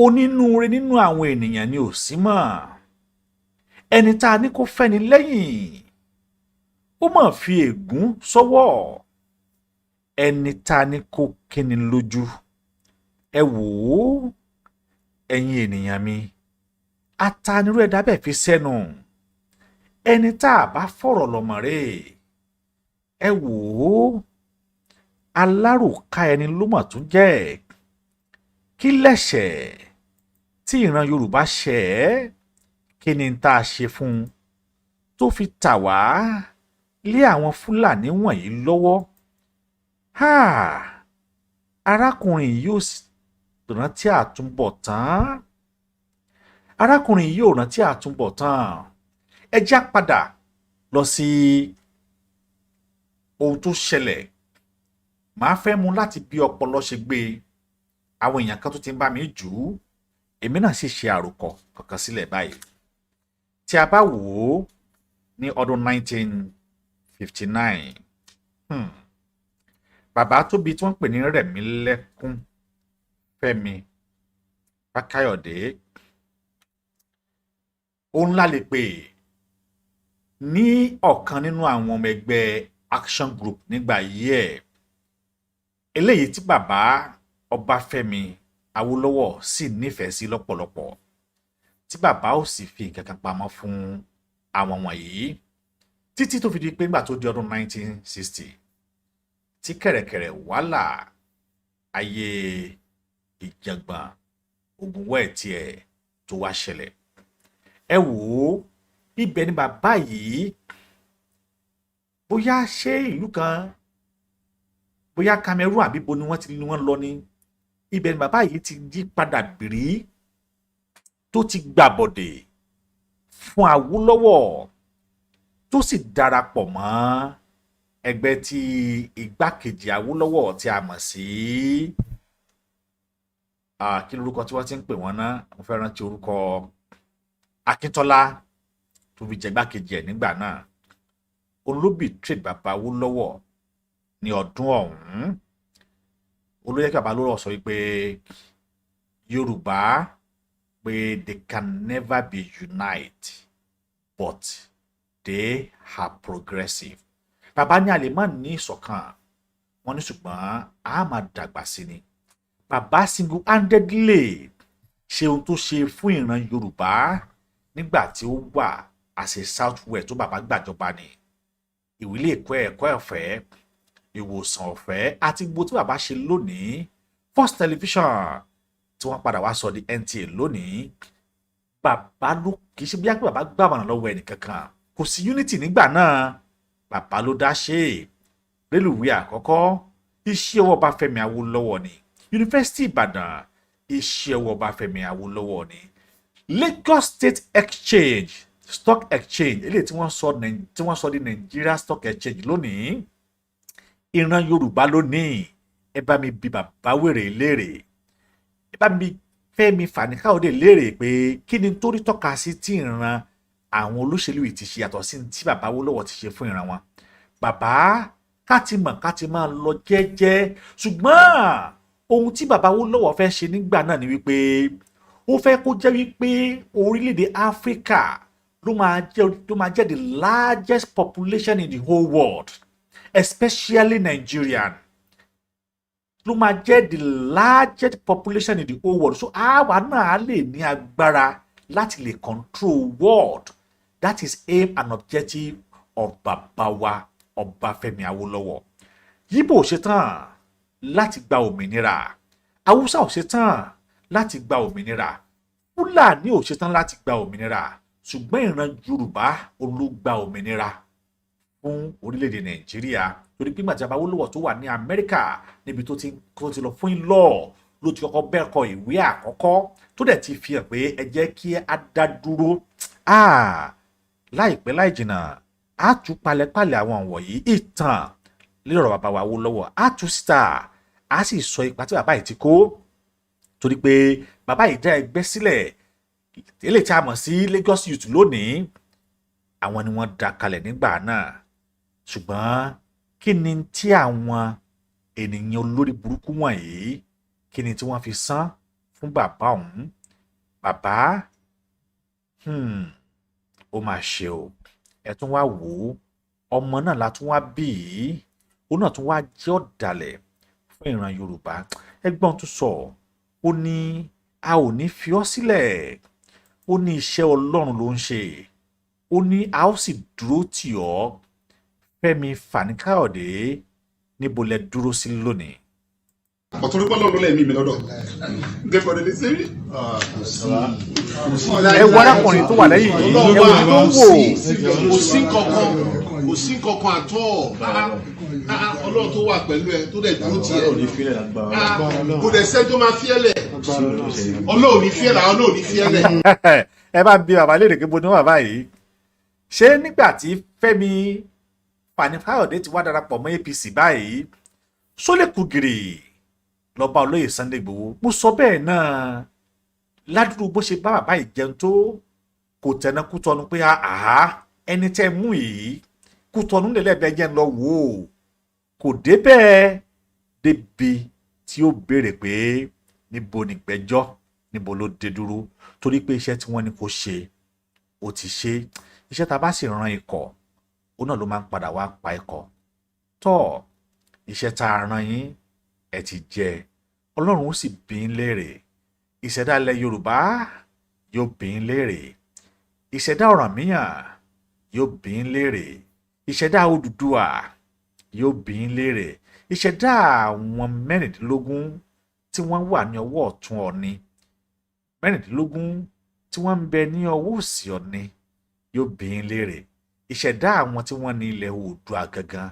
onínúure nínú àwọn ènìyàn ni ò sí mọ́, ẹni tá a ní kó fẹ́ni lẹ́yìn ó mà fi ègún sọ́wọ́, ẹni tá a ní kó kíni lójú ẹ wò ó ẹ̀yin ènìyàn mi, atanirú ẹ̀dá bẹ́ẹ̀ fi sẹ́nu, ẹni tá a bá fọ̀rọ̀ lọ́mọ̀ rè ẹ wò ó alárùká ẹni ló mà tún jẹ́, kí lẹ̀ṣẹ̀ tí ìran Yorùbá ṣẹ̀ ẹ́, kí ni tá a ṣe fún un tó fi tà wá lé àwọn Fúlàní wọ̀nyí lọ́wọ́. Arákùnrin yìí yóò rántí àtúbọ̀tán, arákùnrin yìí yóò rántí àtúbọ̀tán. Ẹ já padà lọ sí ohun tó ṣẹlẹ̀, màá fẹ́ mú láti bí ọpọlọ ṣe gbé, àwọn èèyàn kan tó ti ń bá mi jù ú, èmi náà sì ṣe àròkọ kankan sílẹ̀ báyìí. Tí a bá wò ó ní ọdún 1959, bàbá tó bí tí wọ́n pè ní Rẹ̀mílẹ́kún Fẹ́mi Fákáyọ̀dé, òun la lè pè ní ọ̀kan nínú àwọn ọmọ ẹgbẹ́ Action Group nígbà yìí ẹ̀, eléyìí tí bàbá Ọbáfẹ́mi Awólọ́wọ̀ sì nífẹ̀ẹ́ sí lọ́pọ̀lọpọ̀, tí bàbá ò sì fi nǹkan kan pamọ́ fún àwọn wọ̀nyí títí tó fi di pé nígbà tó di ọdún 1960 tí kẹ̀rẹ̀kẹ̀rẹ̀ wàhálà ayé ìjàngbọ̀n Ògúnwẹ̀ tiẹ̀ tó wá ṣẹlẹ̀. Ẹ wò ó, ibẹ̀ ni bàbá yìí, bóyá ṣé ìlú kan, bóyá Cameroon àbíbo ni wọ́n lọ ní, ibẹ̀ ni bàbá yìí ti yí padà bìrí tó ti gbàbọ̀dè fún Awólọ́wọ̀ tó sì darapọ̀ mọ́ ẹgbẹ́ tí igbákejì Awólọ́wọ̀ tí a mọ̀ sí kí lorúkọ tí wọ́n ti ń pè wọ́n náà, mo fẹ́ rántí orúkọ, Akíntọ́lá tó fi jẹ igbákejì ẹ̀ nígbà náà, olóbì trade bàbá Awólọ́wọ̀ ní ọdún ọ̀hún. Olóyè bàbá Awólọ́wọ̀ sọ wípé Yorùbá pé they can never be united but they are progressive. Bàbá ní a lè má ní ìṣọ̀kan, wọ́n ní ṣùgbọ́n a máa dàgbà sí ni. Bàbá single-handedly ṣe ohun tó ṣe fún ìran Yorùbá nígbà tí ó wà àṣẹ South West tó bàbá gbàjọba ni. Ìwílé ẹ̀kọ́ ọ̀fẹ́, ìwòsàn ọ̀fẹ́ àti gbogbo tí bàbá ṣe lónìí, First Television tí wọ́n padà wá sọ di NTA lónìí, bàbá ló kì í ṣe bí i pé bàbá gbàmọ̀ràn lọ́wọ́ ẹnìkankan, kò sí unity nígbà náà, bàbá ló dá ṣe. Rélùwé àkọ́kọ́ iṣẹ́ ọwọ́ Ọbáfẹ́mi Awólọ́wọ̀ ni, Yunifásítì Ìbàdàn iṣẹ́ ọwọ́ Ọbáfẹ́mi Awólọ́wọ̀ ni, Lagos State Exchange Stock Exchange eléyìí tí wọ́n sọ di Nigeria Stock Exchange lónìí, ìran Yorùbá lónìí. Ẹ bá mi bi bàbá wèrè léèrè, ẹ bá mi Fẹ́mi Fani-Káyọ̀dé léèrè pé kí ni torí tọ́ka sí tí ìran àwọn olóṣèlú yìí ti ṣe yàtọ̀ sí tí bàbá Awólọ́wọ̀ ti ṣe fún ìran wọn. Bàbá ká ti máa lọ jẹ́jẹ́, ṣùgbọ́n ohun tí bàbá Awólọ́wọ̀ fẹ́ ṣe nígbà náà ni wípé ó fẹ́ kó jẹ́ wípé orílẹ̀-èdè Áfíríkà ló máa jẹ́ the largest population in the whole world, especially Nigerian. Ló máa jẹ́ the largest population in the whole world. So àwa náà lè ní agbára láti lè control world. That is aim and objective of bàbá wa Ọbáfẹ́mi Awólọ́wọ̀. Yíbò ò ṣetán láti gba òmìnira, Haúsá ò ṣetán láti gba òmìnira, Fúlàní ò ṣetán láti gba òmìnira, ṣùgbọ́n ìran Yorùbá olùgbà òmìnira fún orílẹ̀-èdè Nàìjíríà torí pé gbàtí Awólọ́wọ̀ tó wà ní Amẹ́ríkà níbi tó ti lọ fún ìlọ́ ló ti kọ́kọ́ bẹ́ẹ̀ kọ ìwé àkọ́kọ́ tó dẹ̀ ti fi hàn pé ẹ jẹ́ kí a dá dúró láìpẹ́ láì jìnnà á tú palẹ̀palẹ̀ àwọn wọ̀nyí ìtàn lérò bàbá wa Awólọ́wọ̀ á tú síta á sì sọ ipa tí bàbá yìí ti kó torí pé bàbá yìí dá ẹgbẹ́ sílẹ̀ eléyìí tí a mọ̀ sí Lagos Youth lónìí àwọn ni wọ́n dá kalẹ̀ nígbà náà ṣùgbọ́n kí ni tí àwọn ènìyàn olórí burúkú wọ̀nyí kí ni tí wọ́n fi san fún bàbá ọ̀hún bàbá ó máa ṣe o ẹ tún wá wò ó ọmọ náà la tún wá bí i ó náà tún wá jẹ́ ọ̀dàlẹ̀ fún ìran Yorùbá ẹgbọ́n tún sọ ó ní a ò ní fi ọ́ sílẹ̀ ó ní iṣẹ́ Ọlọ́run ló ń ṣe ó ní a ó sì dúró tì ọ́ Fẹ́mi Fani-Káyọ̀dé níbo lẹ dúró sí lónìí. ọ̀tún nípa lọ́dún lẹ́ẹ̀mí mi lọ́dọ̀ gẹ́gẹ́ ọ̀dẹ̀ lè ṣe rí. ẹ wọ arákùnrin tó wà lẹ́yìn yìí ẹ wò ní tó ń wò. kò sí kankan àtọ́ Ọlọ́run tó wà pẹ̀lú ẹ tó dẹ̀ dúró tiẹ̀ kò dẹ̀ sẹ́ tó máa fi ẹ́ lẹ̀ Ọlọ́run ní fi ẹ́ lẹ̀ Ọlọ́run ní fi ẹ́ lẹ̀. ẹ bá bí bàbá léèrè pé bo ní bàbá yìí ṣé nígbà tí Fẹ́mi Fani-Káyọ̀dé ti wá darapọ̀ mọ́ APC báyìí sólèkù gírì lọ́ba olóyè Sunday Igboho mo sọ bẹ́ẹ̀ náà ládùúgbò bó ṣe bá bàbá yìí jẹun tó kò tẹ̀nà Kútọ́nù pé ẹni tẹ́ mú yìí Kútọ́nù lẹ́lẹ́bẹ̀ẹ́ jẹ́ ń lọ wò ó kò débẹ̀ débi tí ó béèrè pé níbo nígbẹ́jọ́ níbo ló dé dúró torí pé iṣẹ́ tí wọ́n ní kó ṣe ó ti ṣe iṣẹ́ tá a bá sì ran ikọ̀ ó náà ló máa ń padà wá pa ikọ̀ tọ́ iṣẹ́ tá a ran yín ẹ ti jẹ Ọlọ́run ó sì bí ń léèrè ìṣẹ̀dá ilẹ̀ Yorùbá yóò bí ń léèrè ìṣẹ̀dá Ọ̀rànmíyàn yóò bí ń léèrè ìṣẹ̀dá Odùduwà yóò bí ń léèrè ìṣẹ̀dá àwọn mẹ́rìndínlógún tí wọ́n wà ní ọwọ́ ọ̀tún Ọọ̀ni mẹ́rìndínlógún tí wọ́n ń bẹ ní ọwọ́ òsì Ọọ̀ni yóò bí ń léèrè ìṣẹ̀dá àwọn tí wọ́n ní ilẹ̀ Oòduà gangan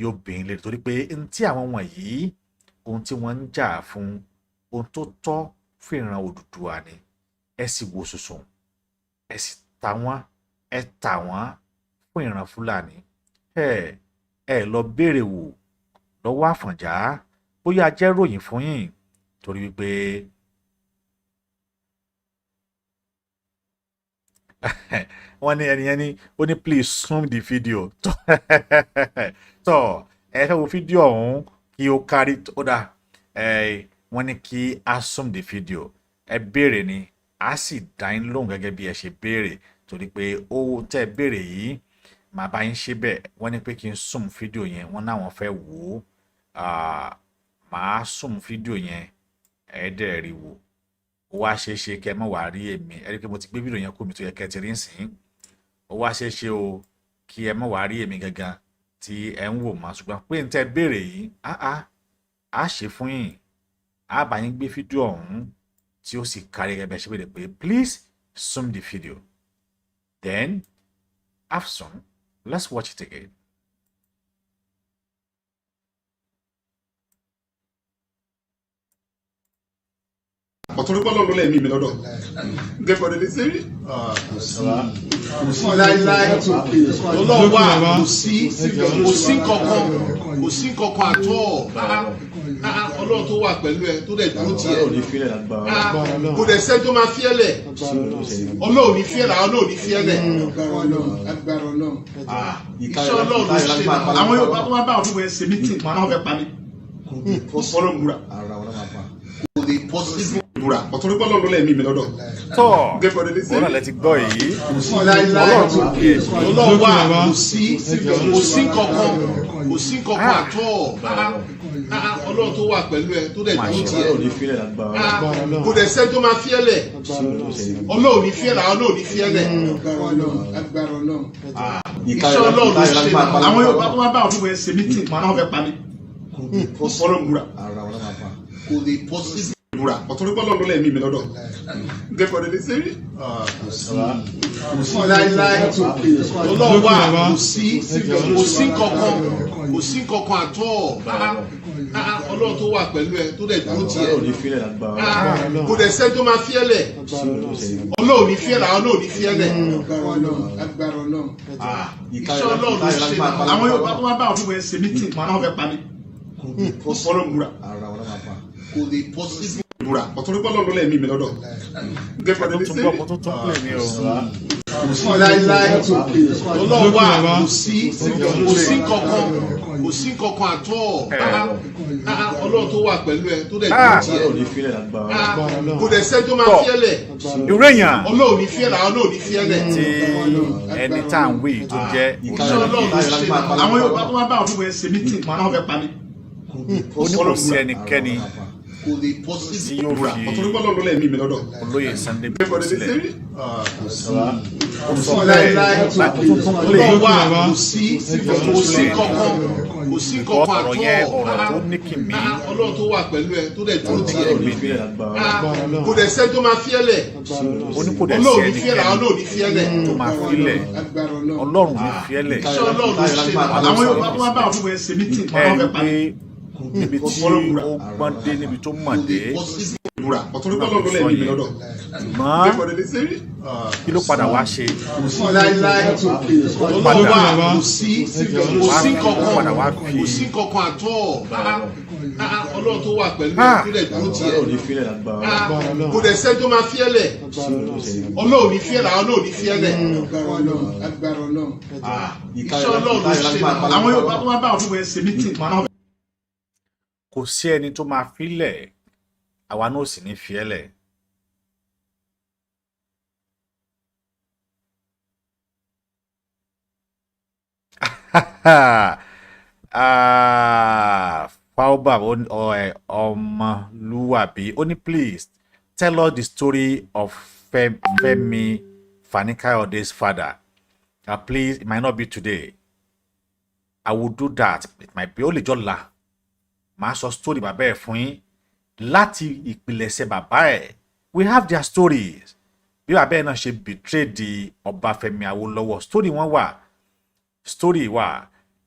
yóò bí ń léèrè torí pé ohun tí àwọn wọ̀nyí ohun tí wọ́n ń jà fún ohun tó tọ́ fún ìran Odùduwà ni ẹ sì wo sùsùn ẹ sì ta wọ́n ẹ tà wọ́n fún ìran Fúlàní ẹ lọ béèrè wò lọ́wọ́ Àfọ̀njá bóyá jẹ́ ròyìn fún yín torí wípé wọ́n ní ẹnìyẹn ní ó ní please zoom the video tó ẹ fẹ́ wo fídíò ọ̀hún kí ó kárí ó dà wọ́n ní kí a zoom the video ẹ béèrè ni a sì dá yín lóhùn gẹ́gẹ́ bí ẹ ṣe béèrè torí pé ó tẹ́ béèrè yìí màá bá yín ṣe bẹ́ẹ̀ wọ́n ní pé kí n zoom fídíò yẹn wọ́n náwọn fẹ́ wò ó màá zoom fídíò yẹn ẹ̀ẹ́dẹ̀ rí wò ó wá ṣeé ṣe kẹ́ mọ̀ wá rí èmi ẹ rí i pé mo ti gbé fídíò yẹn kó mi tó yẹ kẹ́ ti rí nsìn ó wá ṣeé ṣe o kí ẹ mọ̀ wá rí èmi gangan tí ẹ ń wò mọ́ ṣùgbọ́n pé n tẹ́ béèrè yìí á ṣe fún yín á bá yín gbé fídíò ọ̀hún tí ó sì kárí gẹ́gẹ́ bẹ́ẹ̀ ṣe béèrè pé please zoom the video then after let's watch it again. ọ̀tún nípa lọ́dún lẹ́ẹ̀mí mi lọ́dọ̀ gẹ́gẹ́ ọ̀dẹ̀ lè ṣe rí. láíláí Ọlọ́run wà kò sí kankan àtọ́ Ọlọ́run tó wà pẹ̀lú ẹ tó dẹ̀ dúró tiẹ̀ kò dẹ̀ sẹ́ tó máa fi ẹ́ lẹ̀ Ọlọ́run ní fi ẹ́ lẹ̀ Ọlọ́run ní fi ẹ́ lẹ̀. iṣẹ́ Ọlọ́run ló ṣe àwọn Yorùbá tó wá bá àwọn fún ẹ ṣe mítìn máa fẹ́ pa mí Ọlọ́run múra kò lè possible múra ọ̀tún nípa lọ́dún lẹ́ẹ̀mí mi lọ́dọ̀. tọ́ ọ̀rọ̀ lẹ ti gbọ́ yìí Ọlọ́run wà kò sí kankan àtọ́ Ọlọ́run tó wà pẹ̀lú ẹ tó dẹ̀ dúró tiẹ̀ kò dẹ̀ sẹ́ tó máa fi ẹ́ lẹ̀ Ọlọ́run ní fi ẹ́ lẹ̀ Ọlọ́run ní fi ẹ́ lẹ̀. iṣẹ́ Ọlọ́run ló ṣe àwọn Yorùbá tó wá bá àwọn fún ẹ ṣe mítìn máa fẹ́ pa mí Ọlọ́run múra kò lè possible búra ọ̀tọ́rí bọ́lọ̀ ló lẹ́mí mi lọ́dọ̀ dẹ́kọ̀ lè ṣe rí láíláí ọlọ́run wà kò sí kankan àtọ́ ọlọ́run tó wà pẹ̀lú ẹ tó dẹ̀ dúró tiẹ̀ kò dẹ̀ sẹ́ tó máa fi ẹ́ lẹ̀ ọlọ́run ní fi ẹ́ lẹ̀ ọlọ́run ní fi ẹ́ lẹ̀ iṣẹ́ ọlọ́run ló ṣe àwọn Yorùbá tó wá bá àwọn fún ẹ ṣe mítìn máa fẹ́ pa mí ọlọ́run búra kò lè possible búra ọ̀tọ́rí bọ́lọ̀ ló lẹ́mí mi lọ́dọ̀ dẹ́kọ̀ lè ṣe rí láíláí ọlọ́run wà kò sí kankan àtọ́ ọlọ́run tó wà pẹ̀lú ẹ tó dẹ̀ dúró tiẹ̀ kò dẹ̀ sẹ́ tó máa fi ẹ́ lẹ̀ ọlọ́run ní fi ẹ́ lẹ̀ ọlọ́run ní fi ẹ́ lẹ̀ tí ẹni tá à ń wí tó jẹ́ iṣẹ́ ọlọ́run ló ṣe àwọn Yorùbá tó wá bá àwọn fún ẹ ṣe mítìn máa fẹ́ pa mí ó ní kò sí ẹnikẹ́ni kò lè possible búra ọ̀tọ́rí bọ́lọ̀ ló lẹ́mí mi lọ́dọ̀ olóyè Sunday dẹ́kọ̀ lè ṣe rí láíláí ọlọ́run wà kò sí kankan ọ̀rọ̀ yẹn ọ̀rọ̀ tó ní kìmí ọlọ́run tó wà pẹ̀lú ẹ tó dẹ̀ dúró tiẹ̀ kò dẹ̀ sẹ́ tó máa fi ẹ́ lẹ̀ ọlọ́run ní fi ẹ́ lẹ̀ ọlọ́run ní fi ẹ́ lẹ̀ tó máa fi lẹ̀ ọlọ́run ní fi ẹ́ lẹ̀ iṣẹ́ ọlọ́run ló ṣe àwọn Yorùbá tó wá bá àwọn fún ẹ ṣe mítìn máa fẹ́ pa mí níbi tí ó gbọ́n dé níbi tó mọ̀ dé ọ̀tọ́rí bọ́lọ̀ ló lẹ́mí mi lọ́dọ̀ ṣùgbọ́n kí ló padà wá ṣe láíláí ọlọ́run wà kò sí kankan àtọ́ ọlọ́run tó wà pẹ̀lú ẹ tó dẹ̀ dúró tiẹ̀ kò dẹ̀ sẹ́ tó máa fi ẹ́ lẹ̀ ọlọ́run ní fi ẹ́ lẹ̀ ọlọ́run ní fi ẹ́ lẹ̀ iṣẹ́ ọlọ́run ló ṣe àwọn Yorùbá tó wá bá àwọn fún ẹ ṣe mítìn kò sí ẹni tó máa filẹ̀ àwa náà sì ní fi ẹ́ lẹ̀. Fauba Ọmọlúwàbí ó ní please tell us the story of Femi Fani-Kayode's father. Please, it might not be today. I will do that. It might be only jọ́la. Màá sọ story bàbá ẹ̀ fún yín láti ìpilẹ̀ṣẹ̀ bàbá ẹ̀. We have their stories. Bí bàbá ẹ̀ náà ṣe betray di Ọbáfẹ́mi Awólọ́wọ̀. Story wọn wà. Story wà.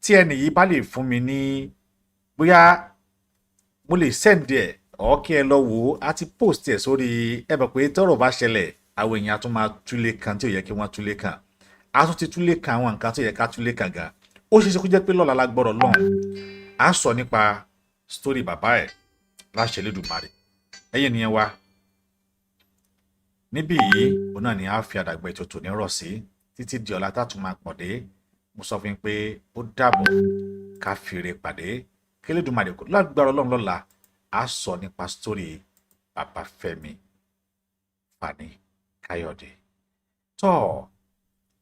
Tí ẹni yìí bá lè fún mi ní bóyá mo lè send ẹ̀ ọ̀ kí ẹ lọ wò ó àti post ẹ̀ sórí ẹ bẹ̀ pé tọ́rọ̀ bá ṣẹlẹ̀ àwọn èèyàn tún máa túlé kan tí ò yẹ kí wọ́n túlé kan. A tún ti túlé kan àwọn nǹkan tó yẹ ká túlé kan gan. Ó ṣeéṣe kó jẹ́ pé lọ́la lágbọ́rọ̀ lọ́hùn. A sọ nípa story bàbá ẹ̀ láṣẹ Elédùmarè. Ẹ̀yin nìyẹn wá. Níbí yìí òun náà ni a fi àdàgbà ètò tòní rọ̀ sí títí di ọ̀la tá tún máa pàdé. Mo sọ fún yín pé ó dàbọ̀ ká fìrè pàdé. Kí Elédùmarè kò lágbára Ọlọ́run lọ́la a sọ nípa story bàbá Fẹ́mi Fani-Káyọ̀dé. Tọ́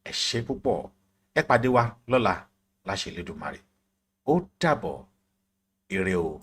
ẹ ṣé púpọ̀ ẹ pàdé wa lọ́la láṣẹ Elédùmarè. Ó dàbọ̀ ire o.